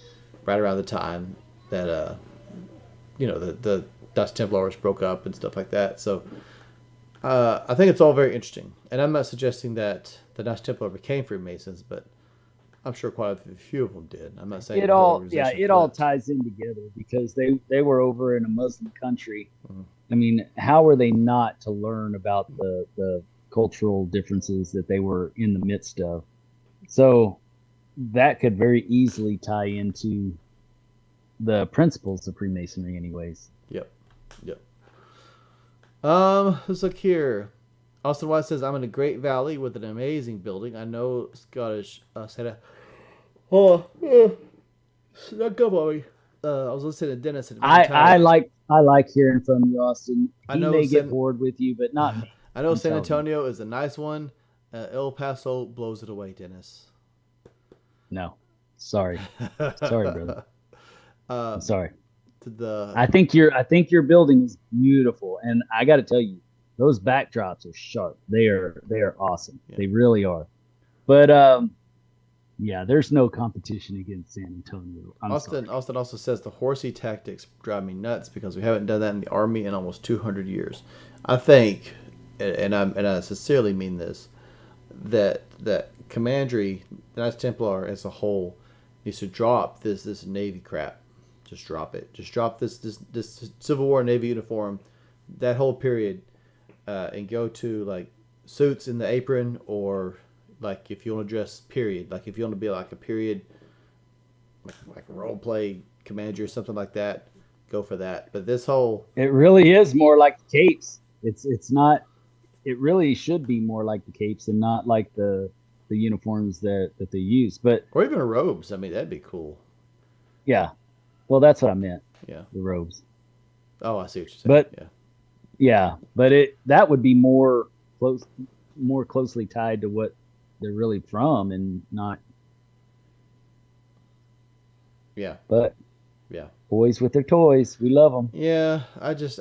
right around the time that the Knights Templars broke up and stuff like that. So I think it's all very interesting, and I'm not suggesting that the Knights Templar became Freemasons, but I'm sure quite a few of them did. I'm not saying It the whole all organization it all flipped. ties in together because they were over in a Muslim country. Mhm. I mean, how were they not to learn about the cultural differences that they were in the midst of? So that could very easily tie into the principles of Freemasonry anyways. Yep. Let's look here. Austin White says, I'm in a great valley with an amazing building. I know Scottish said, snuck up on me. I was listening to Dennis. At I like hearing from you, Austin. I He know may get San- bored with you, but not me. I know I'm San telling you. Antonio is a nice one. El Paso blows it away, Dennis. No. Sorry. Sorry, brother. I'm sorry. I think your building is beautiful, and I got to tell you, those backdrops are sharp. They are awesome. Yeah. They really are. But yeah, there's no competition against San Antonio. I'm Austin sorry. also says the horsey tactics drive me nuts because we haven't done that in the Army in almost 200 years. I think, and I sincerely mean this, that Commandery, the Knights Templar as a whole, needs to drop this Navy crap. Just drop it. Just drop this Civil War Navy uniform, that whole period, and go to like suits in the apron or like if you want to dress period, like if you want to be like a period, like a role play commander or something like that, go for that. But this whole It really is more like the capes. It's not. It really should be more like the capes and not like the uniforms that they use. But or even robes, I mean that'd be cool. yeah, well, that's what I meant. Yeah. The robes. Oh, I see what you're saying. But Yeah. yeah, but that would be more closely tied to what they're really from, and not. Yeah. But Yeah. boys with their toys, we love them. Yeah. I'm just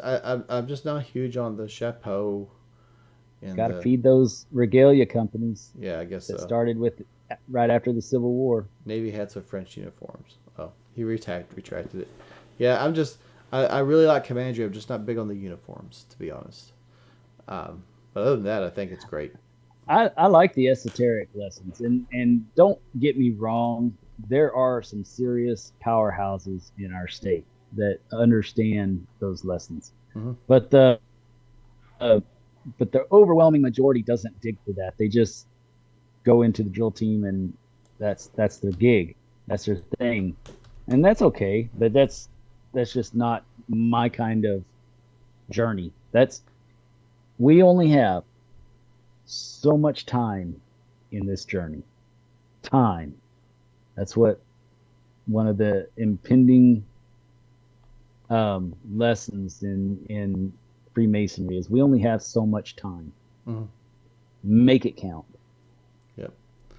not huge on the chapeau and Got to the feed those regalia companies yeah. I guess that so. started with right after the Civil War. Navy had some French uniforms. Oh, he retracted it. Yeah, I really like Commander. I'm just not big on the uniforms, to be honest. But other than that, I think it's great. I like the esoteric lessons, and don't get me wrong, there are some serious powerhouses in our state that understand those lessons, Mm-hmm. but uh, the overwhelming majority doesn't dig for that. They just go into the drill team, and that's their gig, that's their thing, and that's okay. But that's just not my kind of journey. That's We only have so much time in this journey. Time. That's what one of the impending lessons in Freemasonry is. We only have so much time. Mm-hmm. Make it count. Yep.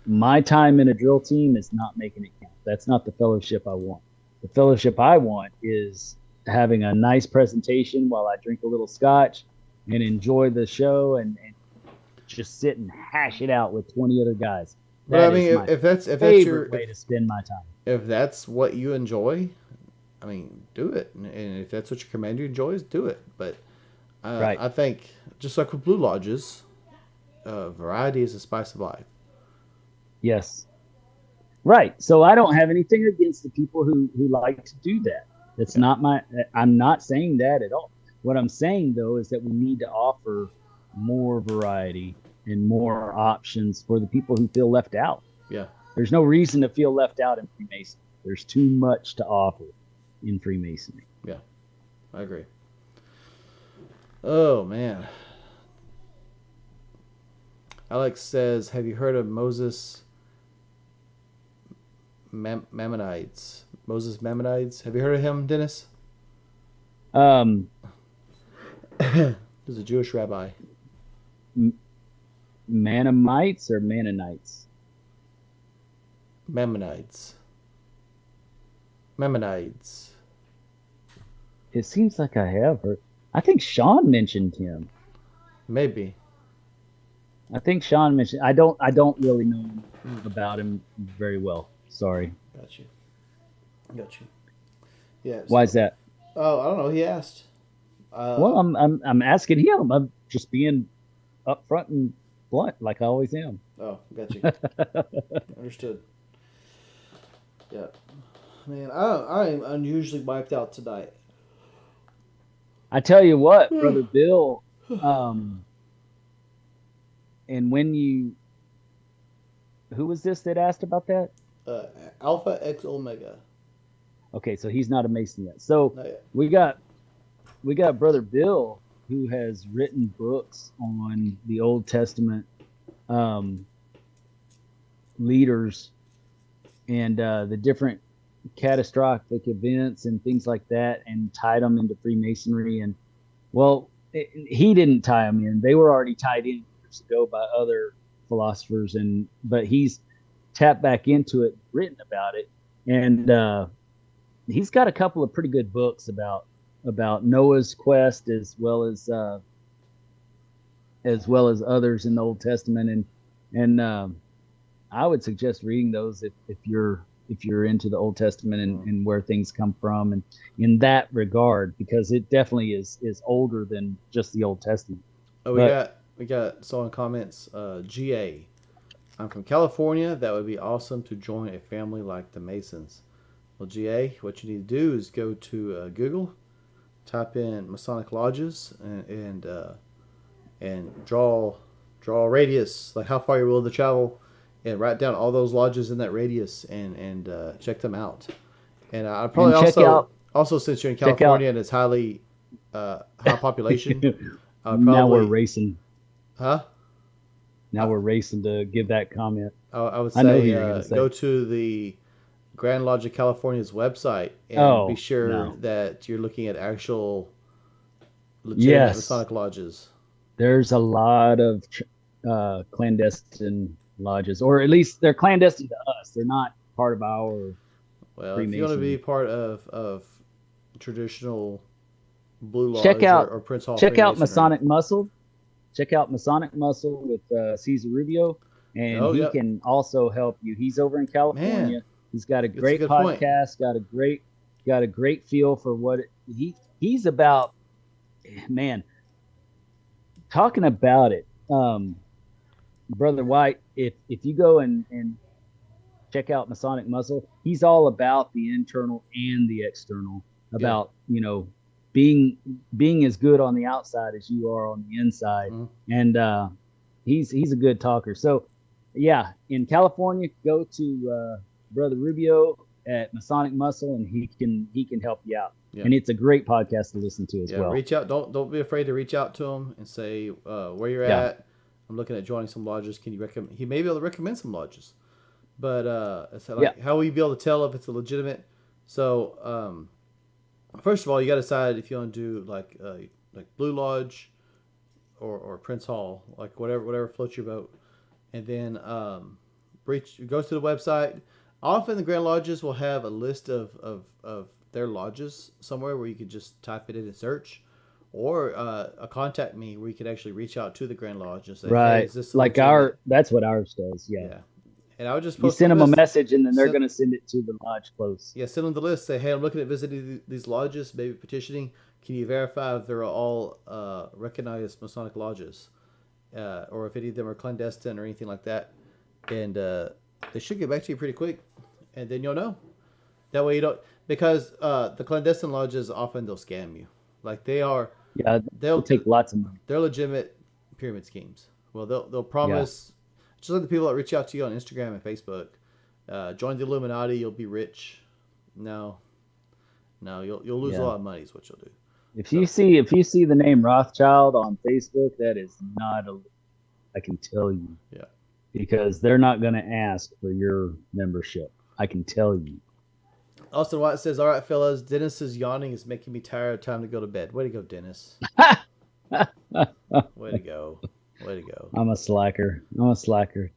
My time in a drill team is not making it count. That's not the fellowship I want. The fellowship I want is having a nice presentation while I drink a little scotch and enjoy the show, and just sit and hash it out with 20 other guys. But I mean, if that's favorite way to spend my time. If that's what you enjoy, I mean, do it. And if that's what your commander enjoys, do it. But Right. I think just like with Blue Lodges, variety is the spice of life. Yes. Right. So I don't have anything against the people who like to do that. It's not I'm not saying that at all. What I'm saying though is that we need to offer more variety and more options for the people who feel left out. Yeah. There's no reason to feel left out in Freemasonry. There's too much to offer in Freemasonry. Yeah. I agree. Oh man. Alex says, have you heard of Moses Maimonides? Moses Maimonides. Have you heard of him, Dennis? He's a Jewish rabbi. Manamites or Mannonites? Maimonides. Maimonides. It seems like I have heard. I think Sean mentioned him. Maybe. I think Sean mentioned. I don't really know about him very well. Sorry. Got you. Yeah. So, Why is that? oh, I don't know. He asked. Well, I'm asking him. I'm just being upfront and blunt, like I always am. Oh, got you. Understood. Yeah. Man, I'm unusually wiped out tonight. I tell you what, Brother Bill, and who was this that asked about that? Alpha X Omega. Okay, so he's not a Mason yet. So Not yet. we got Brother Bill, who has written books on the Old Testament leaders and the different catastrophic events and things like that, and tied them into Freemasonry. And well, he didn't tie them in; they were already tied in years ago by other philosophers. But he's tapped back into it, written about it, and he's got a couple of pretty good books about Noah's quest, as well as others in the Old Testament. And I would suggest reading those if you're into the Old Testament and where things come from, and in that regard, because it definitely is older than just the Old Testament. Oh, we got someone comments. GA. I'm from California. That would be awesome to join a family like the Masons. Well, GA, what you need to do is go to Google, type in Masonic lodges, and draw a radius, like how far you're willing to travel and write down all those lodges in that radius and check them out. And I'd probably And also since you're in check out- California and it's high population, now we're racing. Huh? Now we're racing to give that comment. I would I know who say, you're gonna say. go to the Grand Lodge of California's website and be sure no. that you're looking at actual legitimate Yes. Masonic lodges. There's a lot of clandestine lodges, or at least they're clandestine to us. They're not part of our. Well, if you want to be part of traditional Blue Lodge or Prince Hall, Check out Freemasonry. Masonic Muscle. Check out Masonic Muscle with Cesar Rubio, and he can also help you. He's over in California. Man, he's got a great good podcast. Got a great feel for what he's about. Man, talking about it, Brother White. If you go and check out Masonic Muscle, he's all about the internal and the external. About being as good on the outside as you are on the inside. And he's a good talker. So yeah, in California, go to Brother Rubio at Masonic Muscle, and he can help you out. And it's a great podcast to listen to as well. Reach out. Don't be afraid to reach out to him and say where you're at. I'm looking at joining some lodges. Can you recommend? He may be able to recommend some lodges, but how will you be able to tell if it's a legitimate? So first of all, you got to decide if you want to do like Blue Lodge or Prince Hall, like whatever floats your boat, and then go to the website. Often the Grand Lodges will have a list of their lodges somewhere where you could just type it in and search, or a contact me where you could actually reach out to the Grand Lodge and say, right, hey, is this like that's what ours does. Yeah. And I would just you send them a message, and then they're going to send it to the lodge close. Yeah, send them the list. Say, hey, I'm looking at visiting these lodges, maybe petitioning. Can you verify if they're all recognized Masonic lodges, or if any of them are clandestine or anything like that? And they should get back to you pretty quick, and then you'll know. That way you don't, because the clandestine lodges often they'll scam you, like they are. Yeah, they'll take lots of money. They're legitimate pyramid schemes. Well, they'll promise. Yeah. Just like the people that reach out to you on Instagram and Facebook, join the Illuminati, you'll be rich. No, you'll lose a lot of money is what you'll do. If you see the name Rothschild on Facebook, that is not I can tell you. Yeah. Because they're not going to ask for your membership. I can tell you. Austin White says, all right, fellas, Dennis's yawning is making me tired. Time to go to bed. Way to go, Dennis. Way to go. Way to go. I'm a slacker.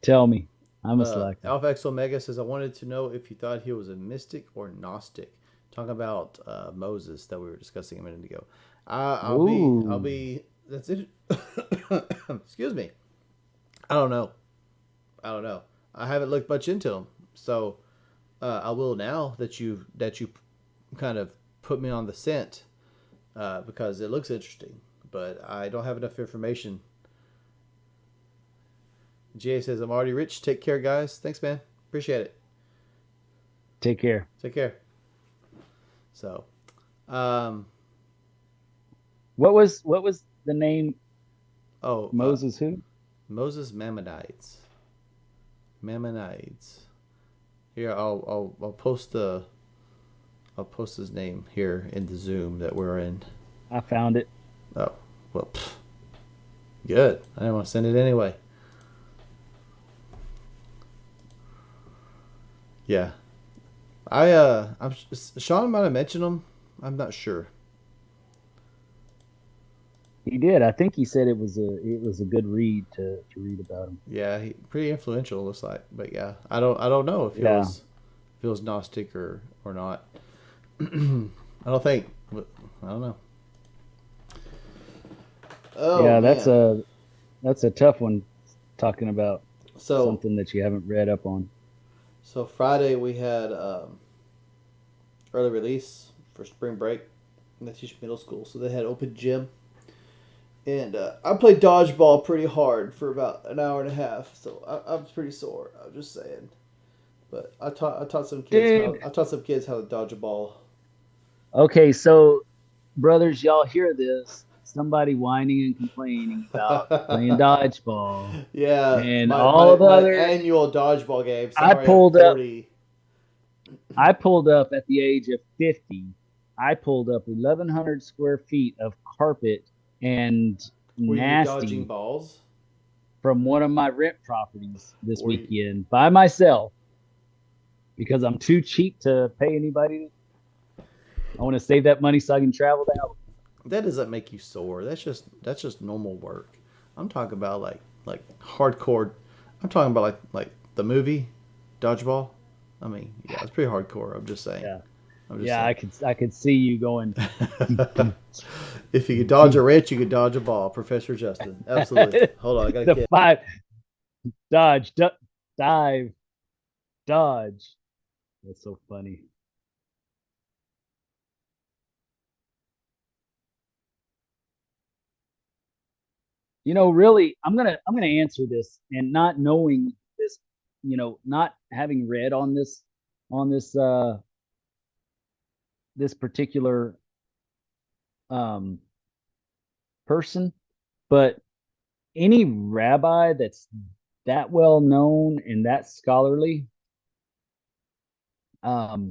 Tell me. I'm a slacker. Alpha X Omega says, I wanted to know if you thought he was a mystic or Gnostic. Talking about Moses that we were discussing a minute ago. I'll be, that's it. Excuse me. I don't know. I haven't looked much into him. So I will now that you kind of put me on the scent because it looks interesting. But I don't have enough information. GA says, I'm already rich. Take care, guys. Thanks, man. Appreciate it. Take care. So, what was the name? Oh, Moses who? Moses Maimonides. Here, I'll post his name here in the Zoom that we're in. I found it. Oh, well, good. I didn't want to send it anyway. Yeah. Sean might have mentioned him. I'm not sure. He did. I think he said it was a good read to read about him. Yeah, pretty influential, looks like. But yeah, I don't know if he was Gnostic or not. I don't know. Oh, yeah, man. that's a tough one. Talking about something that you haven't read up on. So Friday we had early release for spring break. And I teach middle school, so they had open gym. And I played dodgeball pretty hard for about an hour and a half, so I'm pretty sore. I'm just saying. But I taught some kids how to dodge a ball. Okay, so brothers, y'all hear this? somebody whining and complaining about playing dodgeball Yeah, and my, all my, of the my other. annual dodgeball game. I Sorry, I'm pulled up. 40. I pulled up at the age of 50. I pulled up 1,100 square feet of carpet and Were you dodging nasty balls? from one of my rent properties this Were you, weekend by myself because I'm too cheap to pay anybody. I want to save that money so I can travel to help. that doesn't make you sore. That's just normal work. I'm talking about like hardcore. I'm talking about like the movie, dodgeball. I mean, yeah, it's pretty hardcore. I'm just saying. Yeah. I'm just Yeah, saying. I could see you going. If you could dodge a wrench, you could dodge a ball. Professor Justin. Absolutely. Hold on, I got a The kid. five dodge, dive, dodge. That's so funny. Really, I'm gonna answer this and not knowing this, not having read on this this particular um person, but any rabbi that's that well known and that scholarly um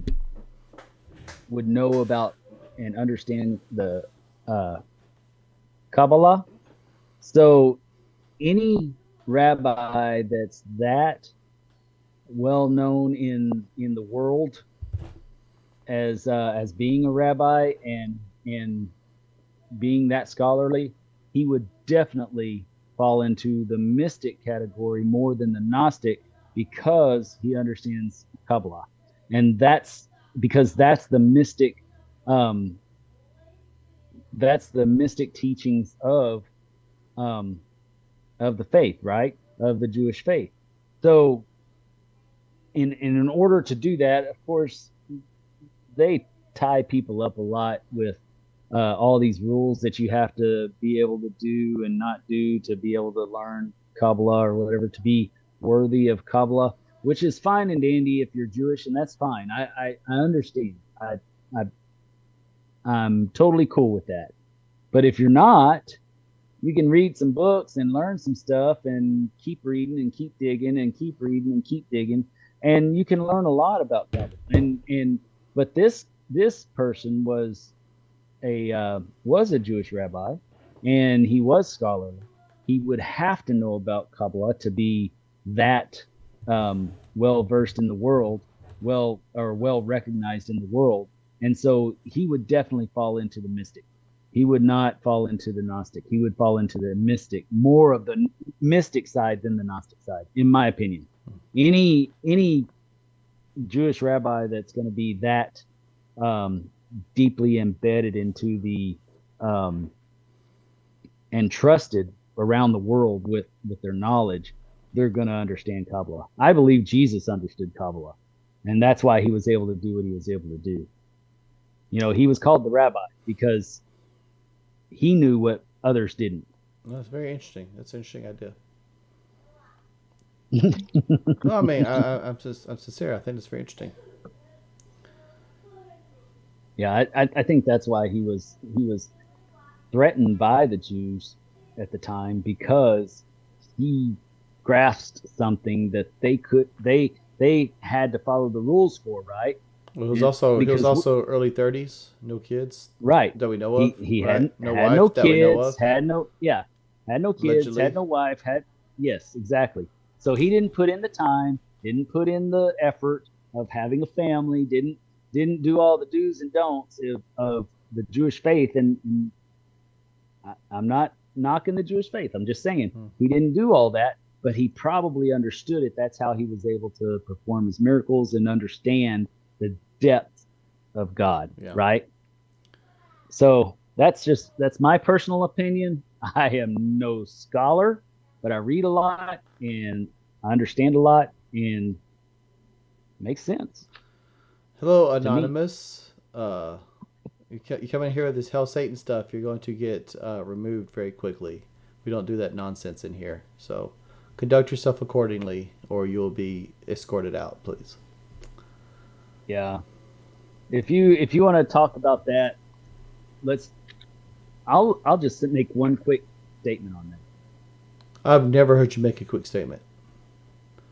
would know about and understand the uh Kabbalah. So any rabbi that's that well known in the world as being a rabbi and being that scholarly, he would definitely fall into the mystic category more than the Gnostic because he understands Kabbalah, and that's because um, that's the mystic teachings um, of the faith, right? Of the Jewish faith. So, in order to do that, of course, they tie people up a lot with all these rules that you have to be able to do and not do to be able to learn Kabbalah or whatever to be worthy of Kabbalah, which is fine and dandy if you're Jewish, and that's fine. I understand. I I'm totally cool with that. But if you're not, you can read some books and learn some stuff and keep reading and keep digging and keep reading and keep digging, and you can learn a lot about Kabbalah. And but this person was a Jewish rabbi, and he was scholarly. He would have to know about Kabbalah to be that well versed in the world, well recognized in the world, and so he would definitely fall into the mystic. He would not fall into the Gnostic. He would fall into the mystic, more of the mystic side than the Gnostic side, in my opinion. Any Jewish rabbi that's going to be that um, deeply embedded into the um, and trusted around the world with their knowledge, they're going to understand Kabbalah. I believe Jesus understood Kabbalah, and that's why he was able to do what he was able to do. He was called the rabbi because he knew what others didn't. That's very interesting. That's an interesting idea. No, I mean, I'm sincere. I think it's very interesting. Yeah, I think that's why he was threatened by the Jews at the time because he grasped something that they had to follow the rules for, right? Well, And he was because also early 30s, no kids right, that we know he of, he right? hadn't No had no wife that we know kids, of, had no kids, had allegedly. no wife, had yes, exactly. So he didn't put in the time, didn't put in the effort of having a family, didn't do all the do's and don'ts of the Jewish faith, and I'm not knocking the Jewish faith. I'm just saying Hmm. he didn't do all that, but he probably understood it. That's how he was able to perform his miracles and understand the depth of God, Yeah. right? So that's my personal opinion. I am no scholar, but I read a lot and I understand a lot and it makes sense Hello, to me. Anonymous. You come in here with this Hell Satan stuff, you're going to get removed very quickly. We don't do that nonsense in here. So conduct yourself accordingly or you'll be escorted out, please. Yeah. If you want to talk about that, let's I'll just make one quick statement on that. I've never heard you make a quick statement.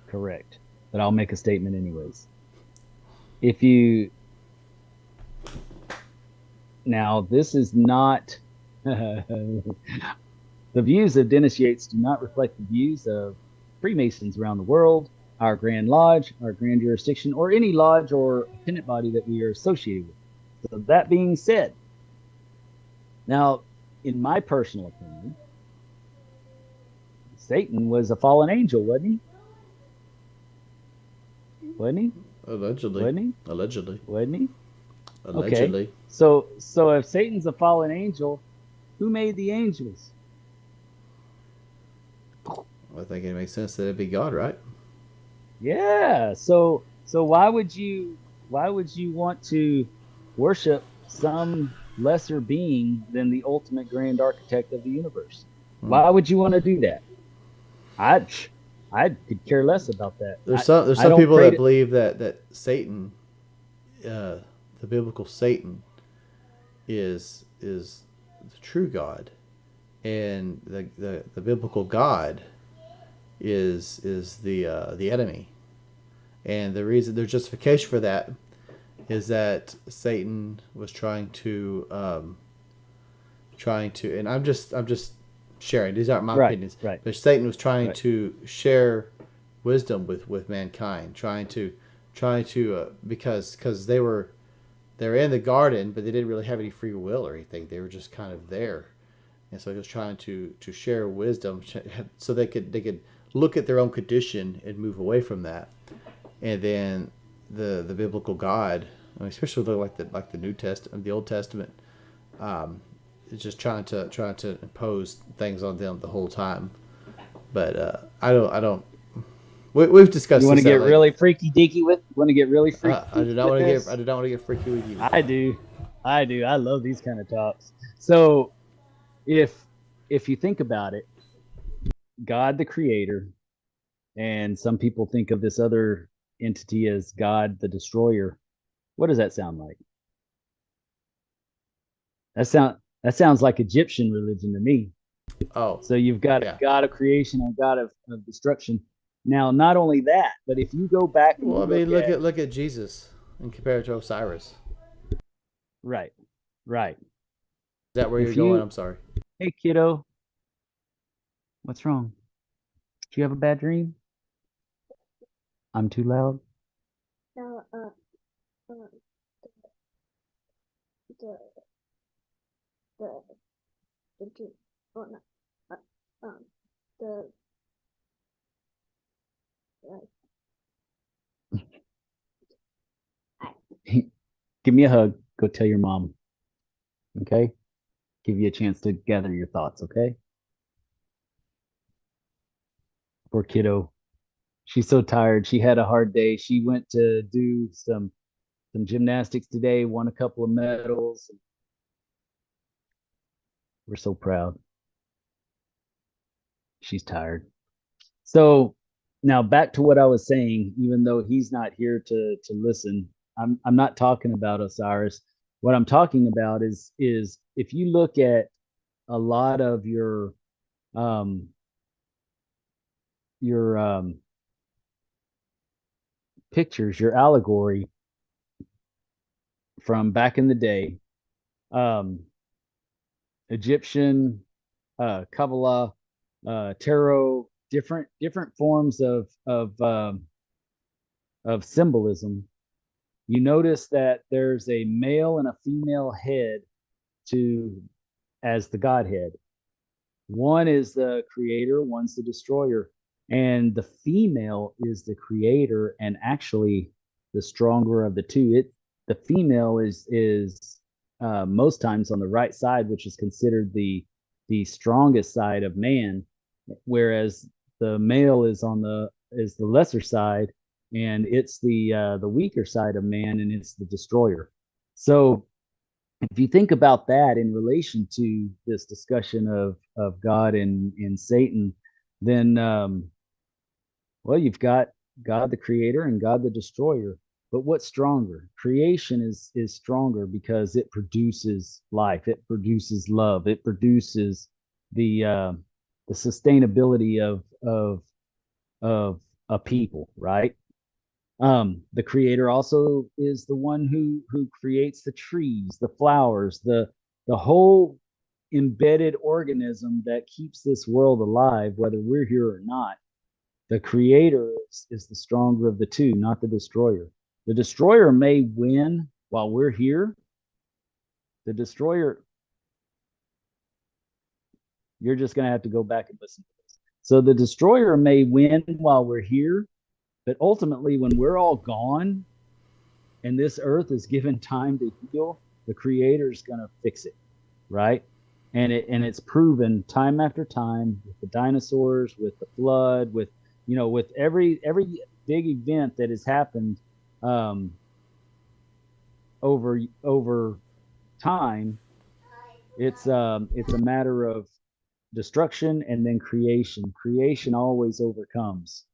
Correct. But I'll make a statement anyways. If you Now, this is not the views of Dennis Yates do not reflect the views of Freemasons around the world, our Grand Lodge, our Grand Jurisdiction, or any lodge or appendant body that we are associated with. So that being said, now, in my personal opinion, Satan was a fallen angel, wasn't he? Wasn't he? Allegedly. Wasn't he? Allegedly. Wasn't he? Allegedly. Okay. So if Satan's a fallen angel, who made the angels? I think it makes sense that it'd be God, right? Yeah. So why would you want to worship some lesser being than the ultimate grand architect of the universe? Why would you want to do that? I could care less about that. There's some people that believe that Satan, the biblical Satan, is the true God, and the biblical God is the enemy, and the reason, their justification for that is that Satan was trying to, and I'm just sharing, these aren't my opinions, right. but Satan was trying to share wisdom with mankind, trying to because they're in the garden, but they didn't really have any free will or anything. They were just kind of there, and so he was trying to share wisdom so they could look at their own condition and move away from that. And then the biblical God, especially like the New Testament, the Old Testament, is just trying to impose things on them the whole time. But I don't. We've discussed. You want to get really freaky deaky with? Want to get really freaky? I do not want to get freaky with you. I do. I love these kind of talks. So, if you think about it, God the Creator, and some people think of this other entity as God the Destroyer. What does that sound like? That sounds like Egyptian religion to me. Oh, so you've got a God of creation and a God of destruction. Now, not only that, but if you go back, and look at Jesus and compare it to Osiris. Right. Is that where you're going? I'm sorry. Hey, kiddo, what's wrong? Do you have a bad dream? I'm too loud. No, Give me a hug. Go tell your mom. Okay? Give you a chance to gather your thoughts, okay? Poor kiddo. She's so tired. She had a hard day. She went to do some gymnastics today, won a couple of medals. We're so proud. She's tired. So now back to what I was saying, even though he's not here to listen, I'm not talking about Osiris. What I'm talking about is if you look at a lot of your pictures, your allegory from back in the day, Egyptian, Kabbalah, tarot, different forms of symbolism. You notice that there's a male and a female head as the Godhead. One is the creator, one's the destroyer, and the female is the creator and actually the stronger of the two. The female is most times on the right side, which is considered the strongest side of man, whereas the male is the lesser side, and it's the weaker side of man, and it's the destroyer. So if you think about that in relation to this discussion of God and Satan, then well, you've got God the Creator and God the Destroyer. But what's stronger? Creation is stronger because it produces life, it produces love, it produces the sustainability of a people, right? The creator also is the one who creates the trees, the flowers, the whole embedded organism that keeps this world alive, whether we're here or not. The creator is the stronger of the two, not the destroyer. The destroyer may win while we're here. The destroyer, you're just going to have to go back and listen to this. So the destroyer may win while we're here, but ultimately, when we're all gone and this earth is given time to heal, the creator is going to fix it, right? And it's proven time after time with the dinosaurs, with the flood, with with every big event that has happened over time. It's a matter of destruction and then creation. Creation always overcomes.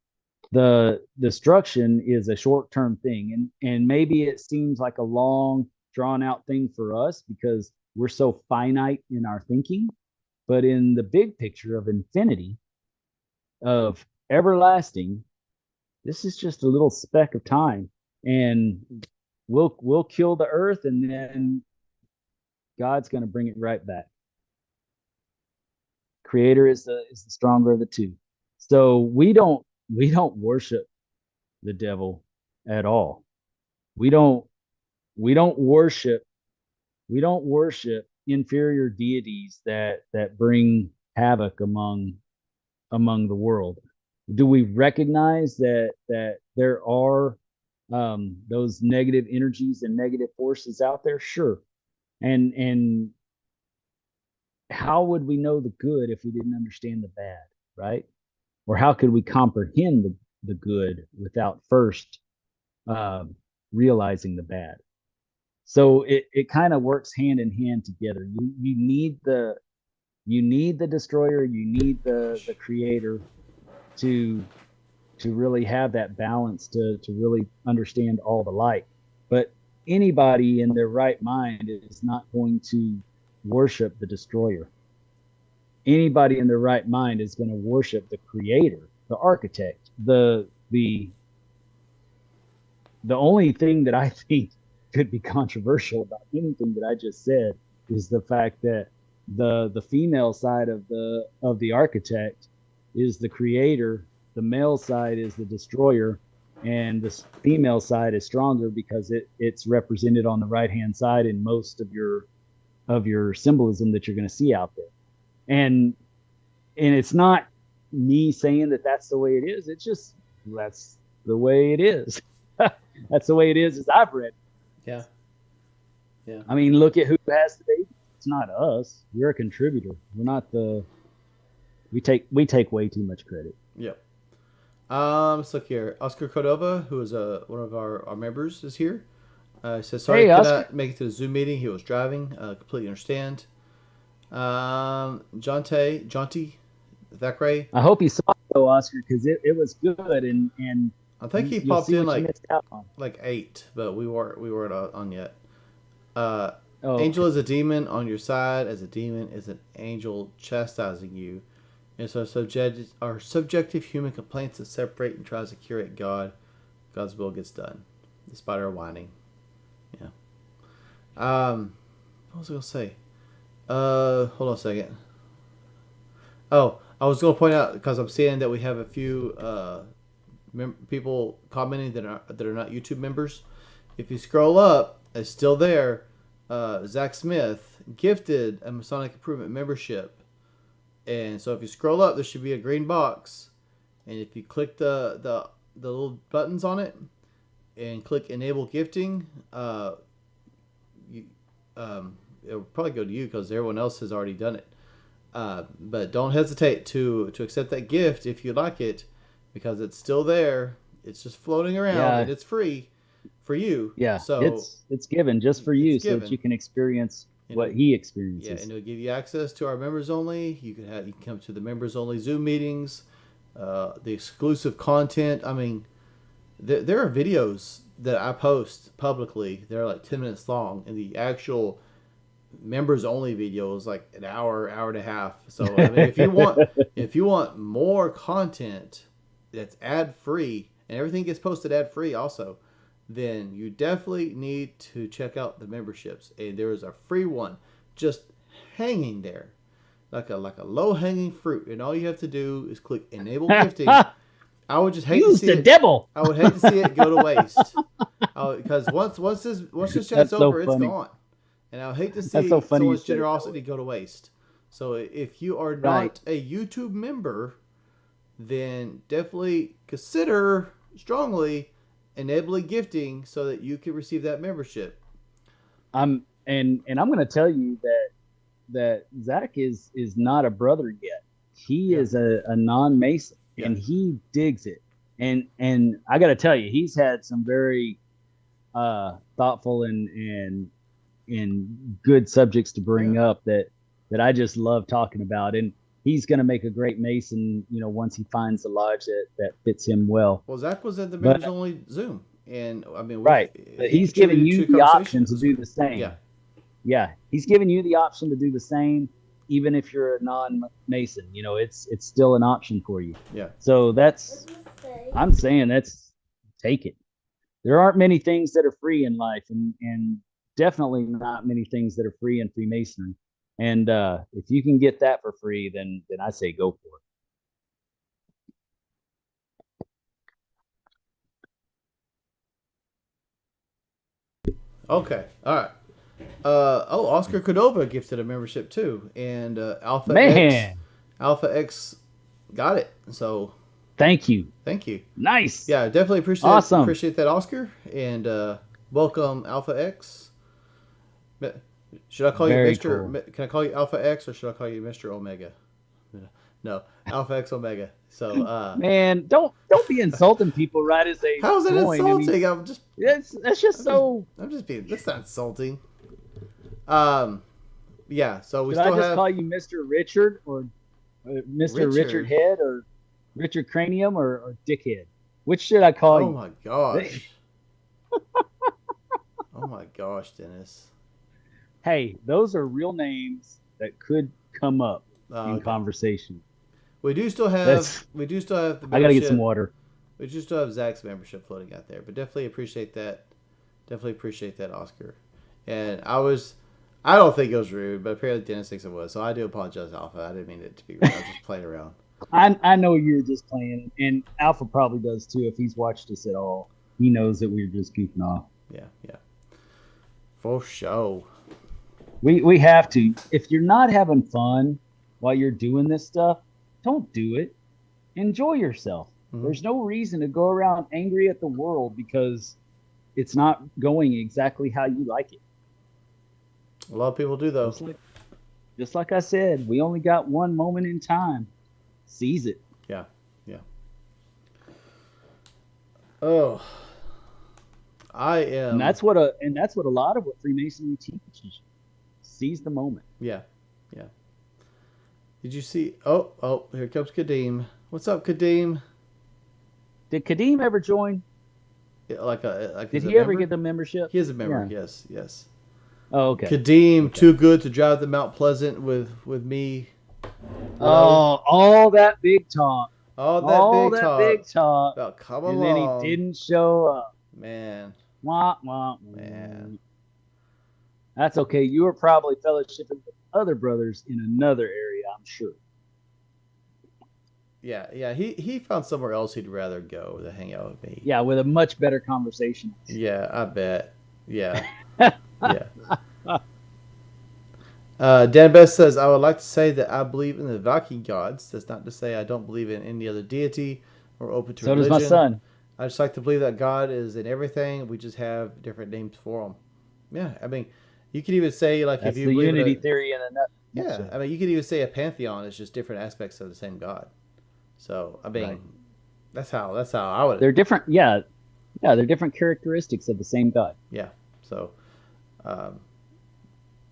The destruction is a short-term thing, and maybe it seems like a long drawn out thing for us because we're so finite in our thinking, but in the big picture of infinity, of everlasting, this is just a little speck of time, and we'll kill the earth, and then God's going to bring it right back. Creator is the stronger of the two. So we don't worship the devil at all. We don't worship inferior deities that bring havoc among the world. Do we recognize that there are those negative energies and negative forces out there? Sure. And how would we know the good if we didn't understand the bad, right? Or how could we comprehend the good without first realizing the bad? So it kind of works hand in hand together. You need the destroyer, you need the creator to really have that balance, to really understand all the light. But anybody in their right mind is not going to worship the destroyer. Anybody in their right mind is going to worship the creator, the architect. The only thing that I think could be controversial about anything that I just said is the fact that the female side of the architect is the creator, the male side is the destroyer, and the female side is stronger because it's represented on the right hand side in most of your symbolism that you're going to see out there. And it's not me saying that that's the way it is. It's just that's the way it is. That's the way it is as I've read. Yeah. Yeah. I mean, look at who has the baby. It's not us. We're a contributor. We're not we take way too much credit. Yep. Let's look here. Oscar Cordova, who is one of our members, is here. Says sorry, hey, could Oscar. not make it to the Zoom meeting. He was driving. Completely understand. Jaunty, Thackeray. I hope you saw it though, Oscar, because it was good, and I think he you'll popped see in what you missed out on. like 8, but we weren't on yet. Oh, Angel is a demon on your side, as a demon is an angel chastising you. And so our subjective human complaints that separate and tries to curate God's will gets done, despite our whining. Yeah. What was I gonna say? Hold on a second. Oh, I was gonna point out because I'm seeing that we have a few people commenting that are not YouTube members. If you scroll up, it's still there. Zach Smith gifted a Masonic Improvement membership, and so if you scroll up, there should be a green box, and if you click the little buttons on it and click Enable Gifting, it'll probably go to you because everyone else has already done it. But don't hesitate to accept that gift if you like it, because it's still there. It's just floating around, and it's free for you. Yeah, so it's given just for you, so given. that you can experience what he experiences. Yeah, and it'll give you access to our members only. You can come to the members only Zoom meetings, the exclusive content. I mean, there are videos that I post publicly, they're like 10 minutes long, and the actual members only video is like an hour, hour and a half. So I mean, if you want more content that's ad free, and everything gets posted ad free also, then you definitely need to check out the memberships. And there is a free one just hanging there, like a low hanging fruit, and all you have to do is click enable gifting. I would just hate to see it. Devil. I would hate to see it go to waste, because once this chat's over, it's gone, and I would hate to see someone's generosity go to waste. So if you are not a YouTube member, then definitely consider strongly enabling gifting so that you can receive that membership. And I'm going to tell you that Zach is not a brother yet. He is a non-Mason, and he digs it. And I got to tell you, he's had some very thoughtful and good subjects to bring up that I just love talking about. And he's going to make a great Mason, once he finds the lodge that fits him well. Well, Zach was at the members only Zoom, and I mean, but he's giving you the option to do the same. Yeah, he's giving you the option to do the same, even if you're a non-Mason. It's still an option for you. Yeah. So I'm saying take it. There aren't many things that are free in life, and definitely not many things that are free in Freemasonry. And if you can get that for free, then I say go for it. Okay. All right. Oscar Cordova gifted a membership too, and Alpha X got it. So thank you. Nice. Yeah, definitely appreciate that, Oscar, and welcome Alpha X. Should I call you Mr. Cool. Can I call you Alpha X, or should I call you Mr. Omega? No, Alpha X Omega. So man, don't be insulting people right as they. How's it insulting? I mean, I'm just being. That's not insulting. Yeah. So we Should still I just call you Mr. Richard or Mr. Richard Head or Richard Cranium or Dickhead? Which should I call you? Oh my gosh. Oh my gosh, Dennis. Hey, those are real names that could come up in conversation. We do still have the membership. I gotta get some water. We do still have Zach's membership floating out there, but definitely appreciate that. Oscar. And I don't think it was rude, but apparently Dennis thinks it was. So I do apologize, Alpha. I didn't mean it to be rude. I was just playing around. I know you're just playing, and Alpha probably does too. If he's watched us at all, he knows that we're just goofing off. Yeah. For sure. We have to. If you're not having fun while you're doing this stuff, don't do it. Enjoy yourself. Mm-hmm. There's no reason to go around angry at the world because it's not going exactly how you like it. A lot of people do, though. Just like I said, we only got one moment in time. Seize it. Yeah. Oh, I am. And that's what a lot of what Freemasonry teaches. Seize the moment. Yeah. Did you see? Oh, here comes Kadeem. What's up, Kadeem? Did Kadeem ever join? Did he ever get the membership? He is a member. Yeah. Yes. Oh, okay. Kadeem, too good to drive to Mount Pleasant with me. All that big talk. All that big talk. About come and along. Then he didn't show up. Man. Wah, wah, man. That's okay. You were probably fellowshipping with other brothers in another area, I'm sure. Yeah. He found somewhere else he'd rather go to hang out with me. Yeah, with a much better conversation. Yeah, I bet. Yeah. Yeah. Dan Best says, I would like to say that I believe in the Viking gods. That's not to say I don't believe in any other deity or open to religion. So does my son. I just like to believe that God is in everything. We just have different names for him. Yeah, I mean, you could even say that's if you the believe unity theory in a nutshell. Yeah, I mean, you could even say a pantheon is just different aspects of the same God. So I mean, that's how I would. They're different. Yeah, they're different characteristics of the same God. Yeah. So,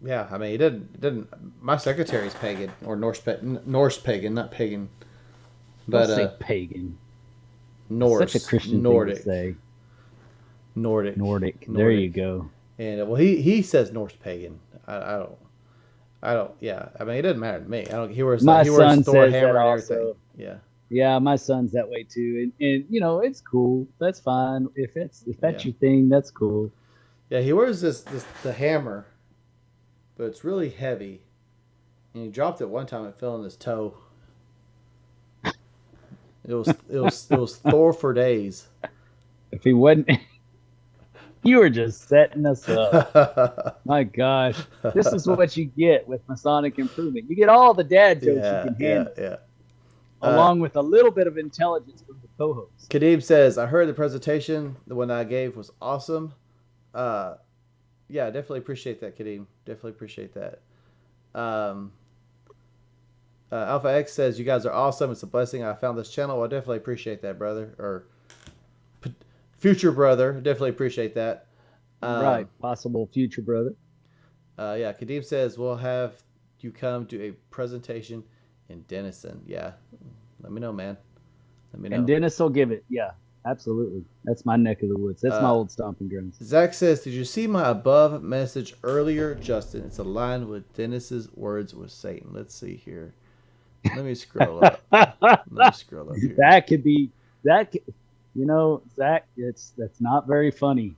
yeah, I mean, it didn't. My secretary's pagan or Norse pagan, not pagan. But don't say pagan. Norse, Such a Christian Nordic. thing to say. Nordic. There you go. And well, he says Norse pagan. I don't. Yeah, I mean, it doesn't matter to me. I don't. He wears My he wears son Thor says hammer that and also. everything. Yeah. Yeah, my son's that way too, and you know it's cool. That's fine if that's Yeah. your thing. That's cool. Yeah, he wears the hammer, but it's really heavy, and he dropped it one time. It fell on his toe. It was Thor for days. If he wasn't, you were just setting us up. My gosh, this is what you get with Masonic Improvement. You get all the dad jokes you can handle, yeah. along with a little bit of intelligence from the co-host. Kadeem says, I heard the presentation, the one I gave was awesome. Yeah, definitely appreciate that, Kadeem. Definitely appreciate that. Alpha X says, you guys are awesome. It's a blessing I found this channel. Well, I definitely appreciate that, brother. Or future brother. Definitely appreciate that. Right, possible future brother. Yeah, Kadeem says, we'll have you come to a presentation in Denison. Yeah, let me know, man. Let me know. And Dennis will give it. Yeah, absolutely. That's my neck of the woods. That's my old stomping grounds. Zach says, did you see my above message earlier, Justin? It's aligned with Dennis's words with Satan. Let's see here. Let me scroll up. Here. That could be that. You know, Zach, that's not very funny.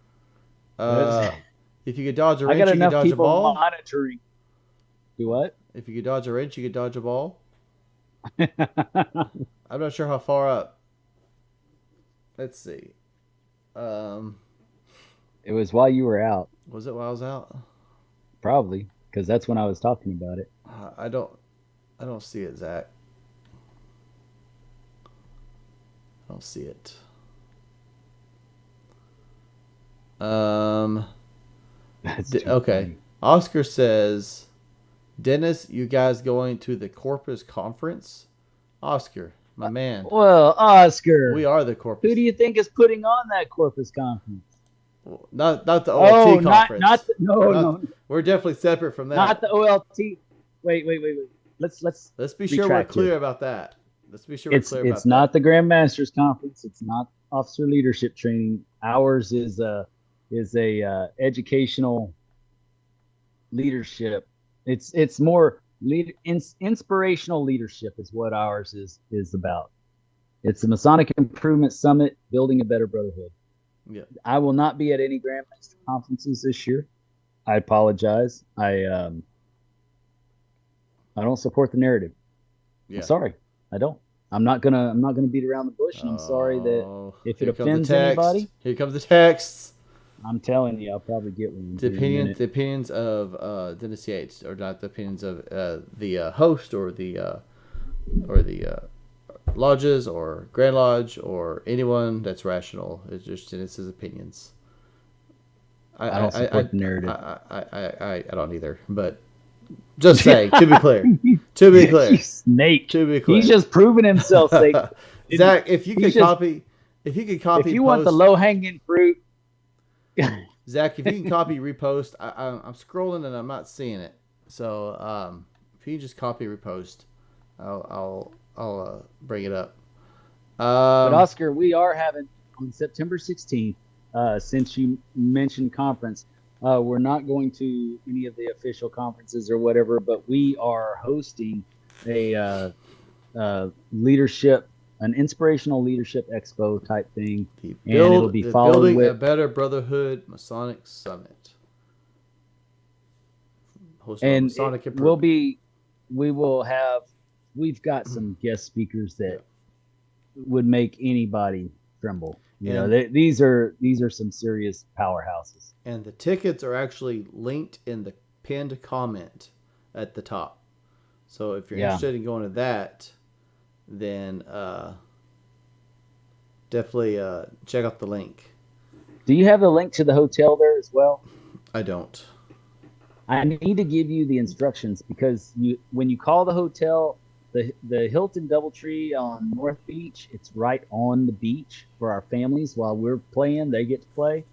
If you could dodge a I wrench, got you could enough dodge a people ball. monitoring. Do what? If you could dodge a wrench, you could dodge a ball. I'm not sure how far up. Let's see. It was while you were out. Was it while I was out? Probably, because that's when I was talking about it. I don't see it, Zach. I don't see it. Okay. Funny. Oscar says, Dennis, you guys going to the Corpus Conference? Oscar, my man. Well, Oscar, We are the Corpus. who do you think is putting on that Corpus Conference? Not the OLT conference. No. We're definitely separate from that. Not the OLT. Wait. Let's be sure we're clear about that. Let's be sure we're clear about that. It's not the Grandmasters Conference. It's not officer leadership training. Ours is a educational leadership. It's more inspirational leadership is what ours is about. It's the Masonic Improvement Summit, building a better brotherhood. Yeah. I will not be at any Grandmaster conferences this year. I apologize. I don't support the narrative. Yeah. I'm sorry. I don't. I'm not gonna beat around the bush. I'm sorry that if it offends anybody. Here comes the text. I'm telling you, I'll probably get one. The opinions of Dennis Yates, or not the opinions of the host, or the lodges, or Grand Lodge, or anyone that's rational. It's just Dennis's opinions. I don't support the narrative. I don't either. But just saying, to be clear, Snake. To be clear, he's just proving himself. Zach, if you could copy, if you want the low hanging fruit. Zach, if you can copy repost, I'm scrolling and I'm not seeing it. So if you just copy repost, I'll bring it up. But Oscar, we are having on September 16th. Since you mentioned conference, we're not going to any of the official conferences or whatever, but we are hosting a leadership. An inspirational leadership expo type thing, and it'll be followed Building with a Better Brotherhood Masonic Summit. And Masonic we've got some guest speakers that would make anybody tremble. You know, these are some serious powerhouses. And the tickets are actually linked in the pinned comment at the top. So if you're interested in going to that, then definitely check out the link. Do you have the link to the hotel there as well? I don't. I need to give you the instructions because when you call the hotel, the Hilton Doubletree on North Beach, it's right on the beach for our families. While we're playing, they get to play.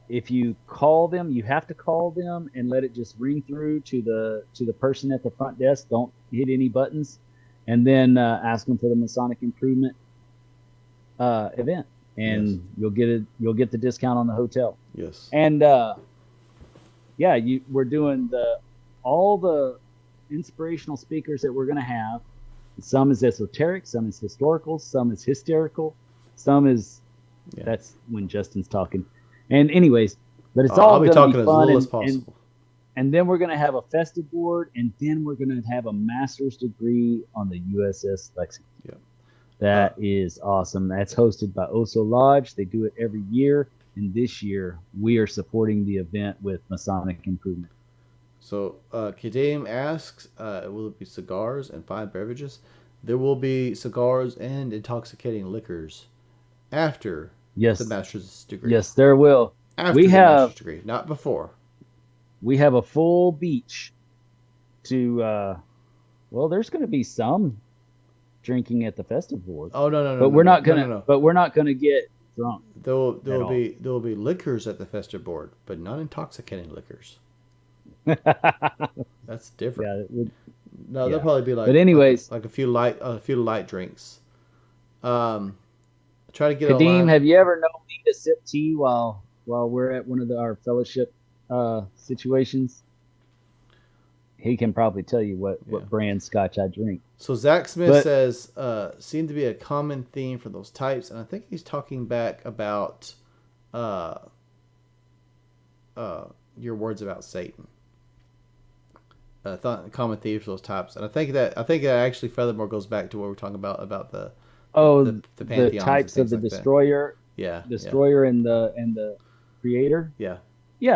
If you call them, you have to call them and let it just ring through to the person at the front desk. Don't hit any buttons. And then ask them for the Masonic Improvement event. and Yes. you'll get the discount on the hotel. Yes. And yeah, we're doing all the inspirational speakers that we're going to have. Some is esoteric, some is historical, some is hysterical, some is Yeah. that's when Justin's talking. And anyways, but it's I'll all be going to talking be as fun, little as possible. and then we're going to have a festive board, and then we're going to have a master's degree on the USS Lexington. Yeah. That is awesome. That's hosted by Oso Lodge. They do it every year, and this year we are supporting the event with Masonic Improvement. So, Kadeem asks, will it be cigars and fine beverages? There will be cigars and intoxicating liquors after Yes, the master's degree. yes, there will. After We the have master's degree, not before. we have a full beach to well, there's going to be some drinking at the festive board, Oh no! but No, we're no, not no, gonna no, no. but we're not gonna get drunk There will at all. be liquors at the festive board, but not intoxicating liquors. That's different. Yeah, No, yeah. there'll probably be like, But anyways, like a few light drinks. Try to get Kadeem, online. have you ever known me to sip tea while we're at one of our fellowship situations? He can probably tell you what brand scotch I drink. So Zach Smith says, seemed to be a common theme for those types, and I think he's talking back about your words about Satan. Common themes for those types, and I think that actually furthermore goes back to what we're talking about the the types of the like destroyer, destroyer and the creator. Yeah,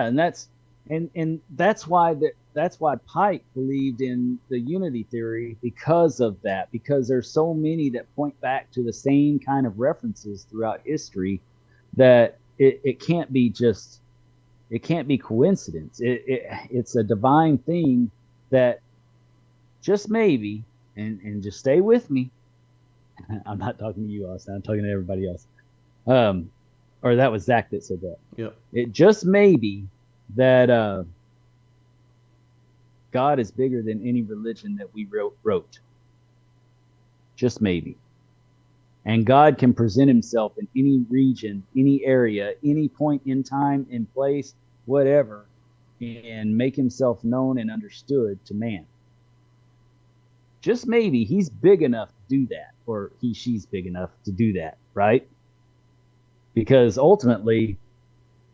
and that's why Pike believed in the unity theory because of that, because there's so many that point back to the same kind of references throughout history that it can't be coincidence. It's a divine thing that just maybe, and just stay with me. I'm not talking to you, Austin. I'm talking to everybody else. Or that was Zach that said that. Yep. It just may be that God is bigger than any religion that we wrote. Just maybe. And God can present himself in any region, any area, any point in time, in place, whatever, and make himself known and understood to man. Just maybe he's big enough to do that, or she's big enough to do that, right? Because ultimately,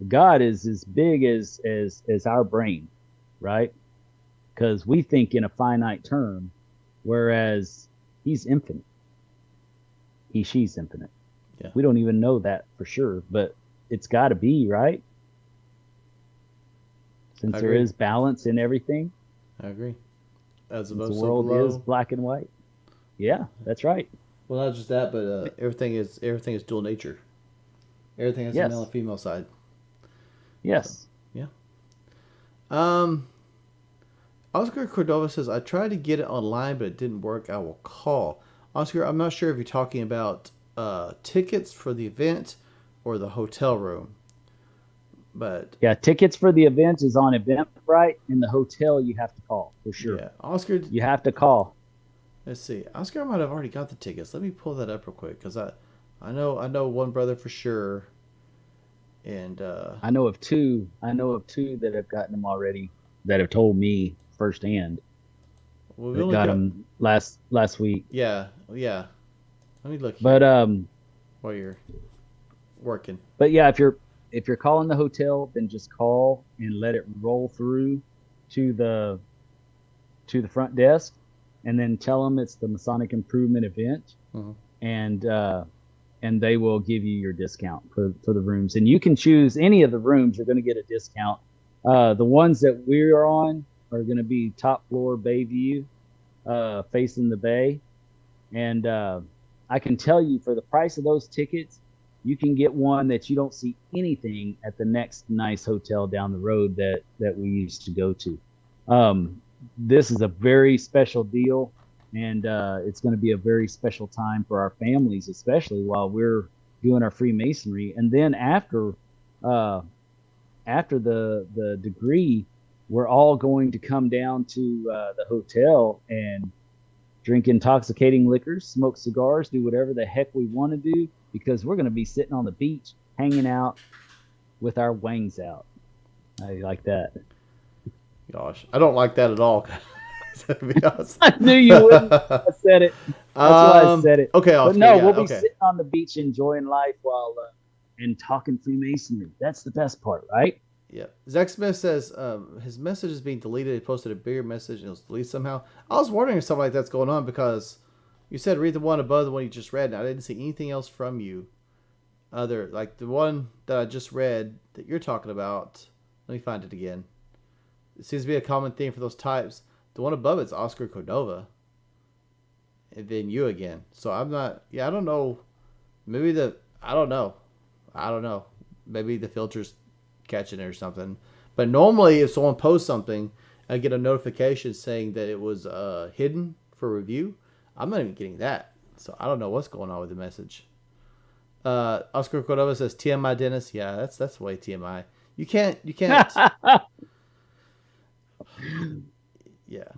God is as big as our brain, right? Because we think in a finite term, whereas he's infinite. She's infinite. Yeah. We don't even know that for sure, but it's got to be, right? Since there is balance in everyththing. I agree. As above, the so world below. is black and white. Yeah, that's right. Well, not just that, but everything is dual nature. Everything has a male and female side. Yes. So, yeah. Oscar Cordova says, I tried to get it online, but it didn't work. I will call. Oscar, I'm not sure if you're talking about tickets for the event or the hotel room. But yeah, tickets for the event is on Eventbrite. In the hotel, you have to call for sure. Yeah, Oscar, you have to call. Let's see. Oscar might have already got the tickets. Let me pull that up real quick because I know one brother for sure, and I know of two that have gotten them already that have told me firsthand. Well, we got them last week. Yeah. Let me look. But while you're working. But yeah, if you're calling the hotel, then just call and let it roll through to the front desk, and then tell them it's the Masonic Improvement event, and they will give you your discount for the rooms. And you can choose any of the rooms. You're going to get a discount. The ones that we're on are going to be top floor bay view, facing the bay. And I can tell you, for the price of those tickets, you can get one that you don't see anything at the next nice hotel down the road that we used to go to. This is a very special deal, and it's going to be a very special time for our families, especially while we're doing our Freemasonry. And then after the degree, we're all going to come down to the hotel and drink intoxicating liquors, smoke cigars, do whatever the heck we want to do because we're going to be sitting on the beach hanging out with our wangs out. I like that. Gosh, I don't like that at all. To be honest. I knew you wouldn't. I said it. That's why I said it. Okay, but Oscar, no, yeah, we'll be okay. sitting on the beach enjoying life while and talking Freemasonry. That's the best part, right? Yeah. Zach Smith says his message is being deleted. He posted a bigger message and it was deleted somehow. I was wondering if something like that's going on because you said read the one above the one you just read, and I didn't see anything else from you. Other like the one that I just read that you're talking about. Let me find it again. It seems to be a common theme for those types. The one above it's Oscar Cordova. And then you again. So I'm not. Yeah, I don't know. Maybe I don't know. Maybe the filter's catching it or something. But normally, if someone posts something, I get a notification saying that it was hidden for review. I'm not even getting that. So I don't know what's going on with the message. Oscar Cordova says TMI Dennis. Yeah, that's way TMI. You can't. Yeah.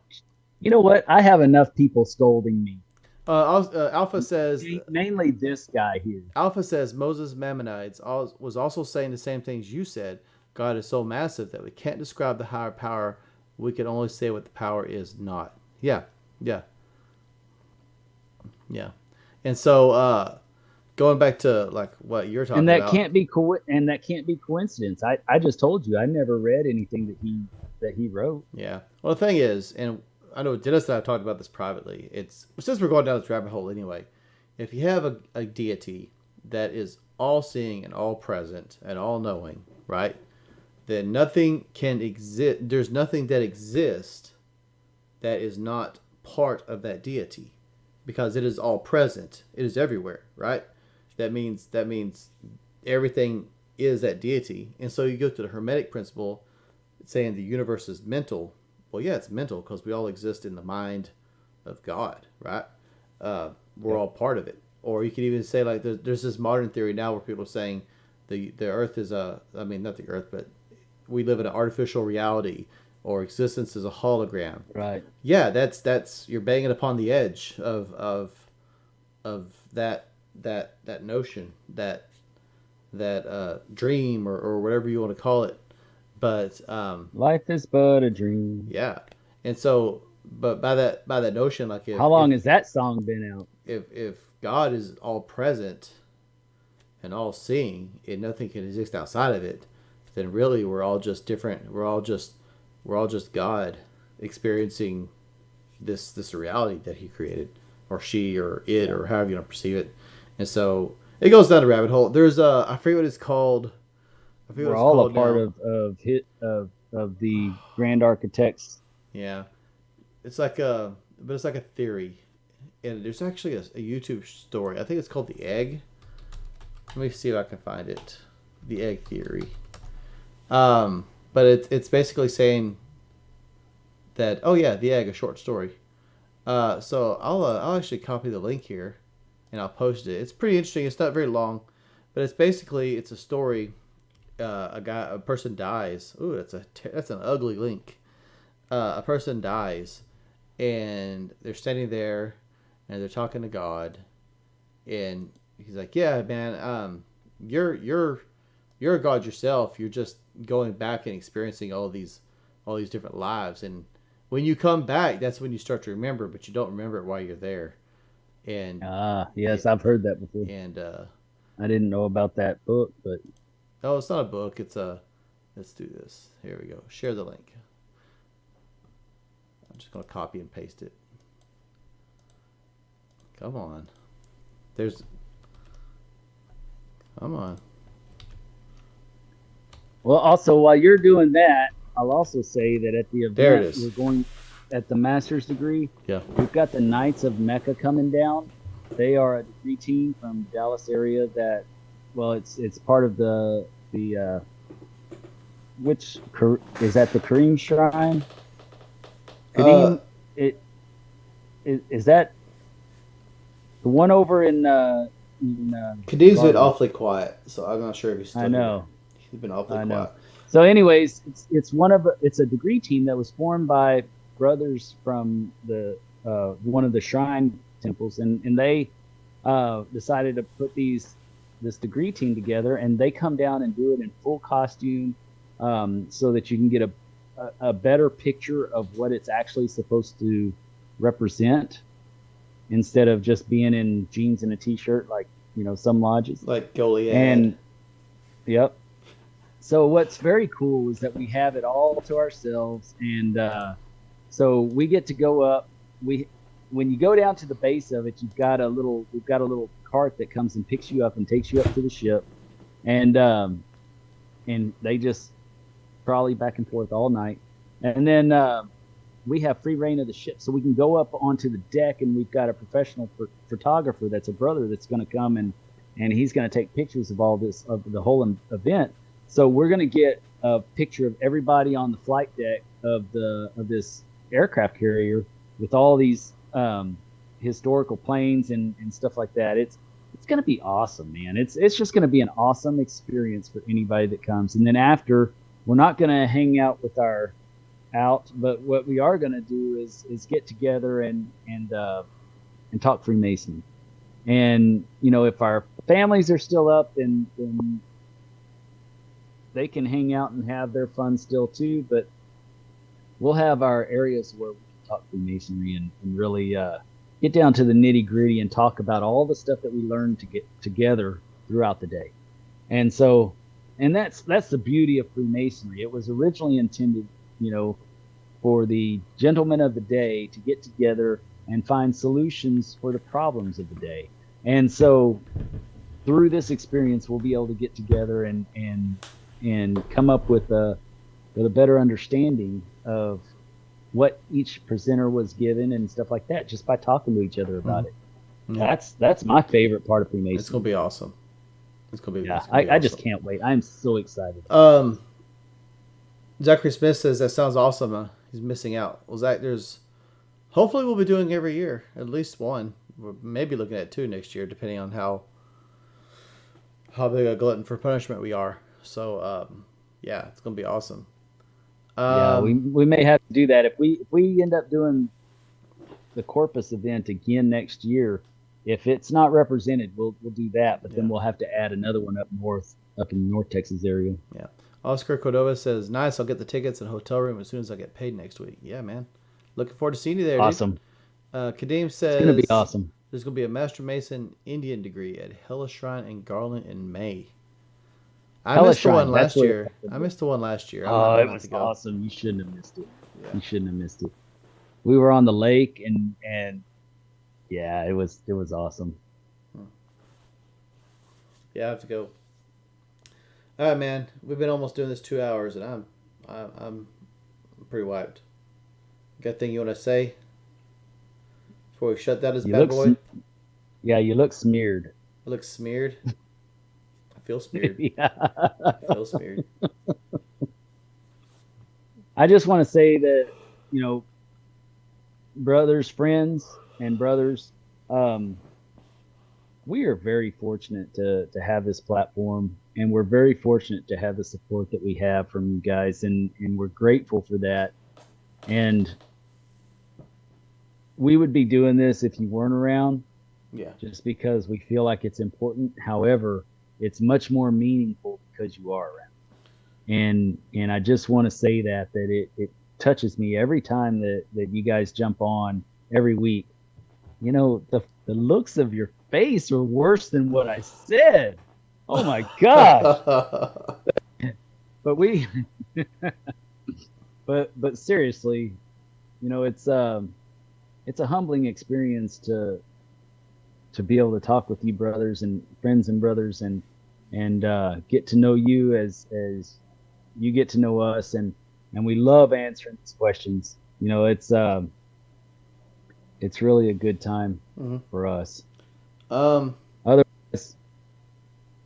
You know what? I have enough people scolding me. Alpha says mainly this guy here. Alpha says Moses Maimonides was also saying the same things you said. God is so massive that we can't describe the higher power. We can only say what the power is not. Yeah. And so going back to like what you're talking about, can't be that can't be coincidence. I just told you I never read anything that he wrote. Yeah. Well, the thing is, and I know Dennis and I have talked about this privately. It's since we're going down this rabbit hole anyway. If you have a deity that is all-seeing and all-present and all-knowing, right? Then nothing can exist. There's nothing that exists that is not part of that deity, because it is all present. It is everywhere, right? That means everything is that deity. And so you go to the Hermetic principle, saying the universe is mental. Well, yeah, it's mental because we all exist in the mind of God, right? We're all part of it. Or you could even say like there's this modern theory now where people are saying the Earth is not the Earth, but we live in an artificial reality, or existence is a hologram. Right. Yeah, that's you're banging upon the edge of that notion, that dream or whatever you want to call it. But life is but a dream. Yeah, and so, but by that notion, like how long has that song been out? If God is all present and all seeing, and nothing can exist outside of it, then really we're all just different. We're all just God experiencing this reality that He created, or she, or it, or however you want to perceive it. And so it goes down the rabbit hole. There's I forget what it's called. We're all a part of the Grand Architects. Yeah, it's like a theory, and there's actually a YouTube story. I think it's called The Egg. Let me see if I can find it. The Egg Theory. But it's basically saying that The Egg, a short story. So I'll actually copy the link here, and I'll post it. It's pretty interesting. It's not very long, but it's a story. A person dies. Ooh, that's an ugly link. A person dies, and they're standing there, and they're talking to God, and he's like, "Yeah, man, you're a God yourself. You're just going back and experiencing all these different lives, and when you come back, that's when you start to remember, but you don't remember it while you're there." And yes, I've heard that before. And I didn't know about that book, but. Oh, it's not a book. It's let's do this. Here we go. Share the link. I'm just going to copy and paste it. Come on. Come on. Well, also, while you're doing that, I'll also say that at the event there it is. We're going at the master's degree. Yeah. We've got the Knights of Mecca coming down. They are a degree team from Dallas area that, well, it's part of the which is that the Kareem Shrine? Kareem, is that the one over in Kadeem's been awfully quiet, so I'm not sure if he's still I know. Here. He's been awfully quiet. So anyways, it's a degree team that was formed by brothers from the one of the shrine temples, and they decided to put this degree team together, and they come down and do it in full costume, so that you can get a better picture of what it's actually supposed to represent, instead of just being in jeans and a t-shirt like some lodges. Like Goliad. And yep. So what's very cool is that we have it all to ourselves, and so we get to go up. When you go down to the base of it, we've got a little cart that comes and picks you up and takes you up to the ship, and they just trolley back and forth all night, and then we have free reign of the ship, so we can go up onto the deck, and we've got a professional photographer that's a brother that's going to come, and he's going to take pictures of all this, of the whole event. So we're going to get a picture of everybody on the flight deck of this aircraft carrier with all these historical planes and stuff like that. It's going to be awesome, man. It's just going to be an awesome experience for anybody that comes. And then after, we're not going to hang out with our but what we are going to do is get together and talk Freemasonry. And if our families are still up, then they can hang out and have their fun still too. But we'll have our areas where we can talk Freemasonry and really get down to the nitty gritty and talk about all the stuff that we learned to get together throughout the day. And so, and that's the beauty of Freemasonry. It was originally intended, for the gentlemen of the day to get together and find solutions for the problems of the day. And so through this experience, we'll be able to get together and come up with a better understanding of what each presenter was given and stuff like that, just by talking to each other about it. Yeah. That's my favorite part of Freemasonry. It's going to be awesome. It's going to be awesome. I just can't wait. I'm so excited. Zachary Smith says that sounds awesome. He's missing out. Well, Zach, hopefully we'll be doing every year, at least one. We're maybe looking at 2 next year, depending on how big a glutton for punishment we are. So, yeah, it's going to be awesome. Yeah, we may have to do that if we end up doing the Corpus event again next year. If it's not represented, we'll do that, but then we'll have to add another one up in the North Texas area. Yeah. Oscar Cordova says, "Nice, I'll get the tickets and hotel room as soon as I get paid next week." Yeah, man. Looking forward to seeing you there. Awesome. Kadeem says, it's going to be awesome. There's going to be a Master Mason Indian degree at Hella Shrine in Garland in May. I missed the one last year. Oh, it was awesome. You shouldn't have missed it. Yeah. You shouldn't have missed it. We were on the lake and yeah, it was awesome. Yeah, I have to go. All right, man. We've been almost doing this 2 hours, and I'm pretty wiped. Got anything you want to say before we shut down this bad boy? Yeah, you look smeared. I look smeared. I feel smeared. Yeah. I feel smeared. I just want to say that, brothers, friends, and brothers, we are very fortunate to have this platform, and we're very fortunate to have the support that we have from you guys, and we're grateful for that. And we would be doing this if you weren't around. Yeah. Just because we feel like it's important. However, it's much more meaningful because you are around. And I just want to say that it touches me every time that you guys jump on every week. The looks of your face are worse than what I said. Oh my gosh. but seriously, it's a humbling experience to be able to talk with you brothers and friends and brothers and get to know you as you get to know us, and we love answering these questions. It's really a good time for us.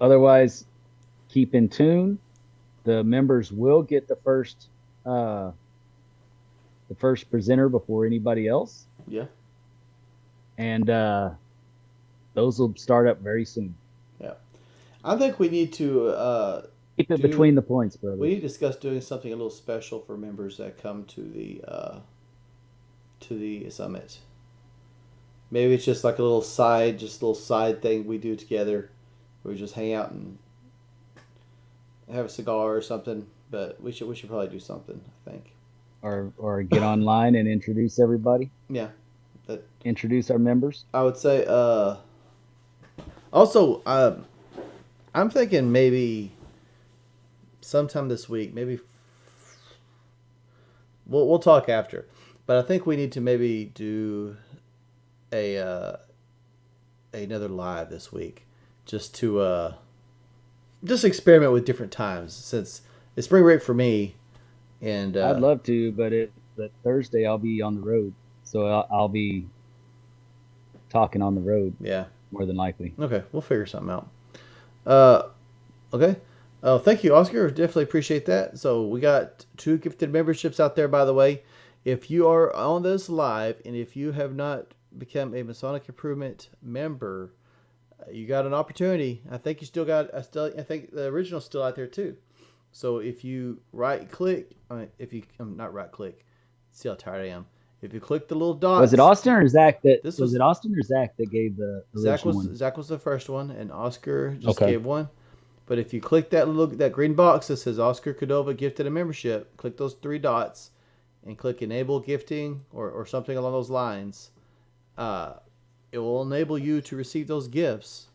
Otherwise, keep in tune. The members will get the first presenter before anybody else. Yeah. And those will start up very soon. Yeah. I think we need to keep it between the points, brother. We need to discuss doing something a little special for members that come to the summit. Maybe it's just like a little side thing we do together. Where we just hang out and have a cigar or something. But we should probably do something, I think. Or get online and introduce everybody. Yeah. That, Introduce our members. I would say. Also, I'm thinking maybe sometime this week. Maybe we'll talk after. But I think we need to maybe do another live this week, just to just experiment with different times since it's spring break for me, and I'd love to, but Thursday I'll be on the road, so I'll be talking on the road. Yeah, more than likely. Okay, we'll figure something out. Okay. Oh, thank you, Oscar. Definitely appreciate that. So we got 2 gifted memberships out there, by the way. If you are on this live and if you have not become a Masonic Improvement member, you got an opportunity. I think you still got. I think the original's still out there too. So if you not right click, see how tired I am. If you click the little dots. Was it Austin or Zach that? Was it Austin or Zach that gave the original one? Zach was the first one, and Oscar just gave one. But if you click that green box that says Oscar Cordova gifted a membership, click those 3 dots, and click enable gifting or something along those lines. It will enable you to receive those gifts,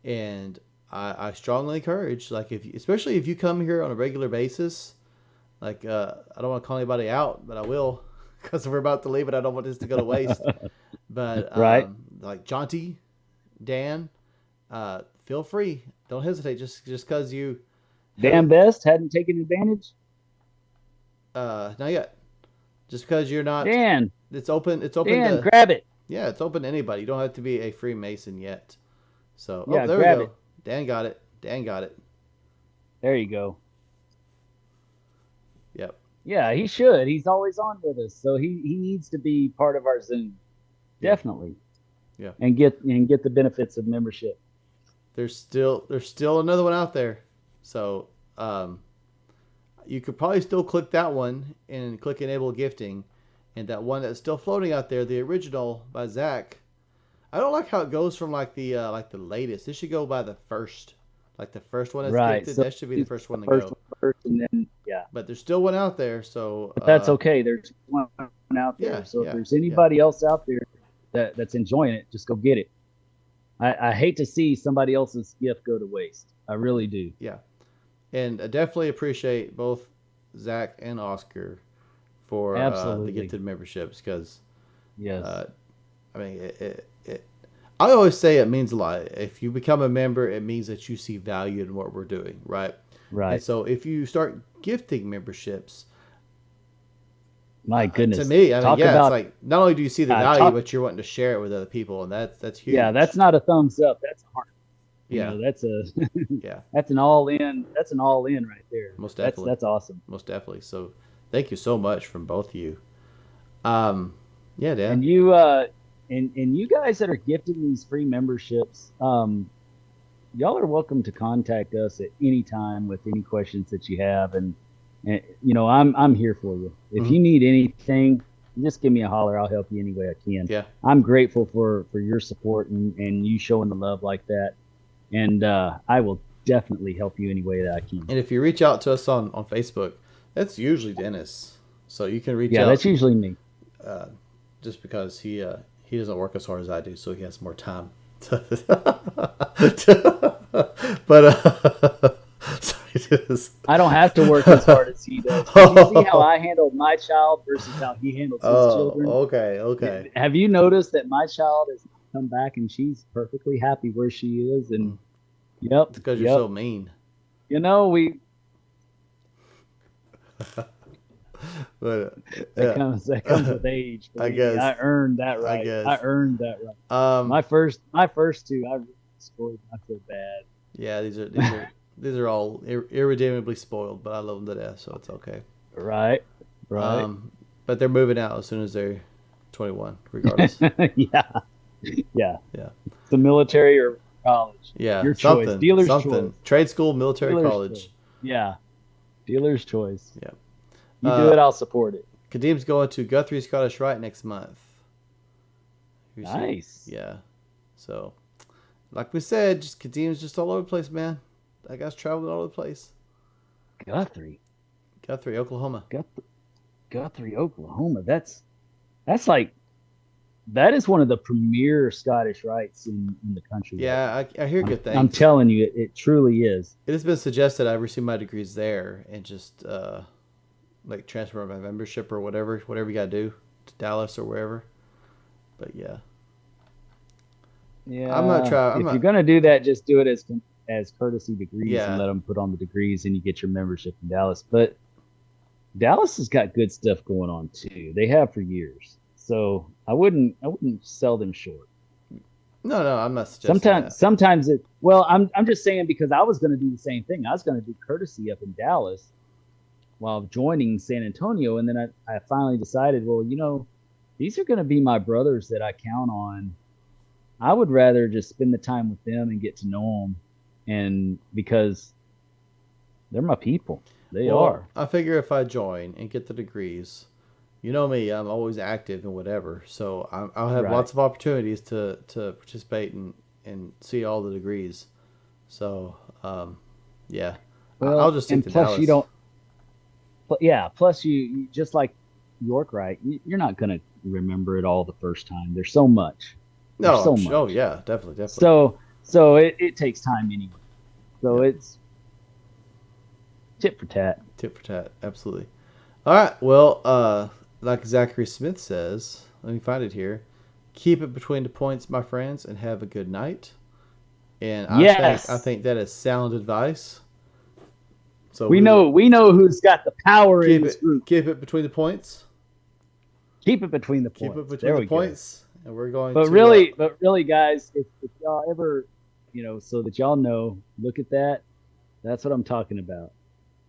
and I strongly encourage, like especially if you come here on a regular basis, like I don't want to call anybody out, but I will because we're about to leave and I don't want this to go to waste. But right, like Jonty, Dan, feel free, don't hesitate. Just because you Dan Best hadn't taken advantage. Not yet. Just because you're not Dan, it's open. Dan, grab it. Yeah, it's open to anybody. You don't have to be a Freemason yet. So, yeah, there grab we go. it. Dan got it. There you go. Yep. Yeah, he should. He's always on with us, so he needs to be part of our Zoom. Yeah. Definitely. Yeah. And get the benefits of membership. There's still another one out there. So, you could probably still click that one and click enable gifting, and that one that's still floating out there, the original by Zach. I don't like how it goes from like the latest. It should go by the first, like the first one that's gifted. So that should be the first one to go. First, and then But there's still one out there, so but that's okay. There's one out there. Yeah, so if there's anybody else out there that's enjoying it, just go get it. I hate to see somebody else's gift go to waste. I really do. Yeah. And I definitely appreciate both Zach and Oscar for the gifted memberships because, yes, I mean, I always say it means a lot. If you become a member, it means that you see value in what we're doing, right? Right. And so if you start gifting memberships, my goodness, to me, I mean, it's like not only do you see the value, but you're wanting to share it with other people, and that's huge. Yeah, that's not a thumbs up. That's a heart. Yeah, that's a yeah. That's an all in. That's an all in right there. Most definitely. That's awesome. Most definitely. So, thank you so much from both of you. Yeah, Dan. And you and you guys that are gifting these free memberships, y'all are welcome to contact us at any time with any questions that you have, and I'm here for you. If you need anything, just give me a holler. I'll help you any way I can. Yeah, I'm grateful for your support and you showing the love like that. And I will definitely help you any way that I can. And if you reach out to us on Facebook, that's usually Dennis. So you can reach out. Yeah, that's usually me. Just because he doesn't work as hard as I do, so he has more time. But sorry, I don't have to work as hard as he does. Did you see how I handled my child versus how he handled his children? Okay. Have you noticed that my child has come back and she's perfectly happy where she is? And yep, it's because you're so mean. We. But that comes with age. I guess I earned that right. I earned that right. My first 2, I really spoiled. I feel bad. Yeah, these are all irredeemably spoiled, but I love them to death, so it's okay. Right. But they're moving out as soon as they're 21, regardless. Yeah. The military or college. Yeah. Your choice. Dealer's choice. Trade school, military, college. Choice. Yeah. Dealer's choice. Yeah. You do it, I'll support it. Kadim's going to Guthrie Scottish Rite next month. Nice. Yeah. So, like we said, just Kadim's just all over the place, man. That guy's traveling all over the place. Guthrie. Guthrie, Oklahoma. Guthrie, Oklahoma. That's like that is one of the premier Scottish rites in the country. Yeah, I hear good things. I'm telling you, it truly is. It has been suggested I receive my degrees there and just like transfer my membership or whatever you got to do to Dallas or wherever. But yeah. Yeah. I'm not trying. If you're gonna do that, just do it as courtesy degrees Yeah. and let them put on the degrees, and you get your membership in Dallas. But Dallas has got good stuff going on too. They have for years. So I wouldn't sell them short. No, I'm not suggesting that. Sometimes it. Well, I'm just saying because I was going to do the same thing. I was going to do courtesy up in Dallas while joining San Antonio, and then I finally decided, well, these are going to be my brothers that I count on. I would rather just spend the time with them and get to know them, and because they're my people, they are. I figure if I join and get the degrees, you know me, I'm always active and whatever. So I'll have lots of opportunities to participate and see all the degrees. So, yeah. Well, I'll just stick to plus Dallas. you don't. Yeah. Plus you just like York, right? You're not going to remember it all the first time. There's so much. No. So much. Oh yeah, definitely. So it takes time anyway. So it's tit for tat. Tit for tat. Absolutely. All right. Well, like Zachary Smith says, let me find it here. Keep it between the points, my friends, and have a good night. And I think that is sound advice. So we know who's got the power in this group. Keep it between the points. Keep it between the points. Keep it between the points. And we're going but really, guys, if y'all ever, so that y'all know, look at that. That's what I'm talking about.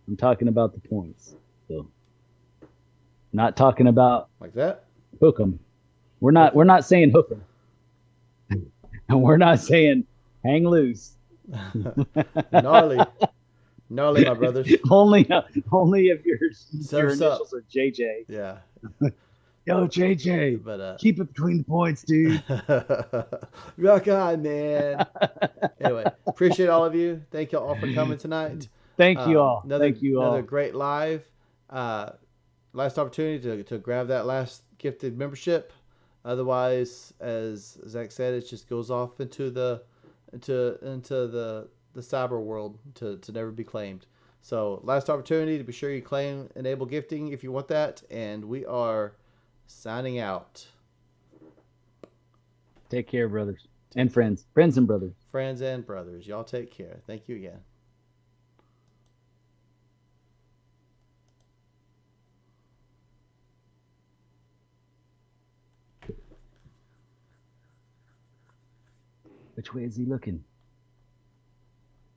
I'm talking about the points. So, not talking about like that. Hook 'em. We're not saying hook 'em, and we're not saying hang loose. Gnarly, my brothers. only if your initials are JJ. Yeah. Yo, JJ, but keep it between the points, dude. Rock on, man. Anyway, appreciate all of you. Thank you all for coming tonight. Thank you all. Another great live. Last opportunity to grab that last gifted membership. Otherwise, as Zach said, it just goes off into the cyber world to never be claimed. So last opportunity to be sure you claim enable gifting if you want that. And we are signing out. Take care, brothers and friends. Friends and brothers. Friends and brothers. Y'all take care. Thank you again. Which way is he looking?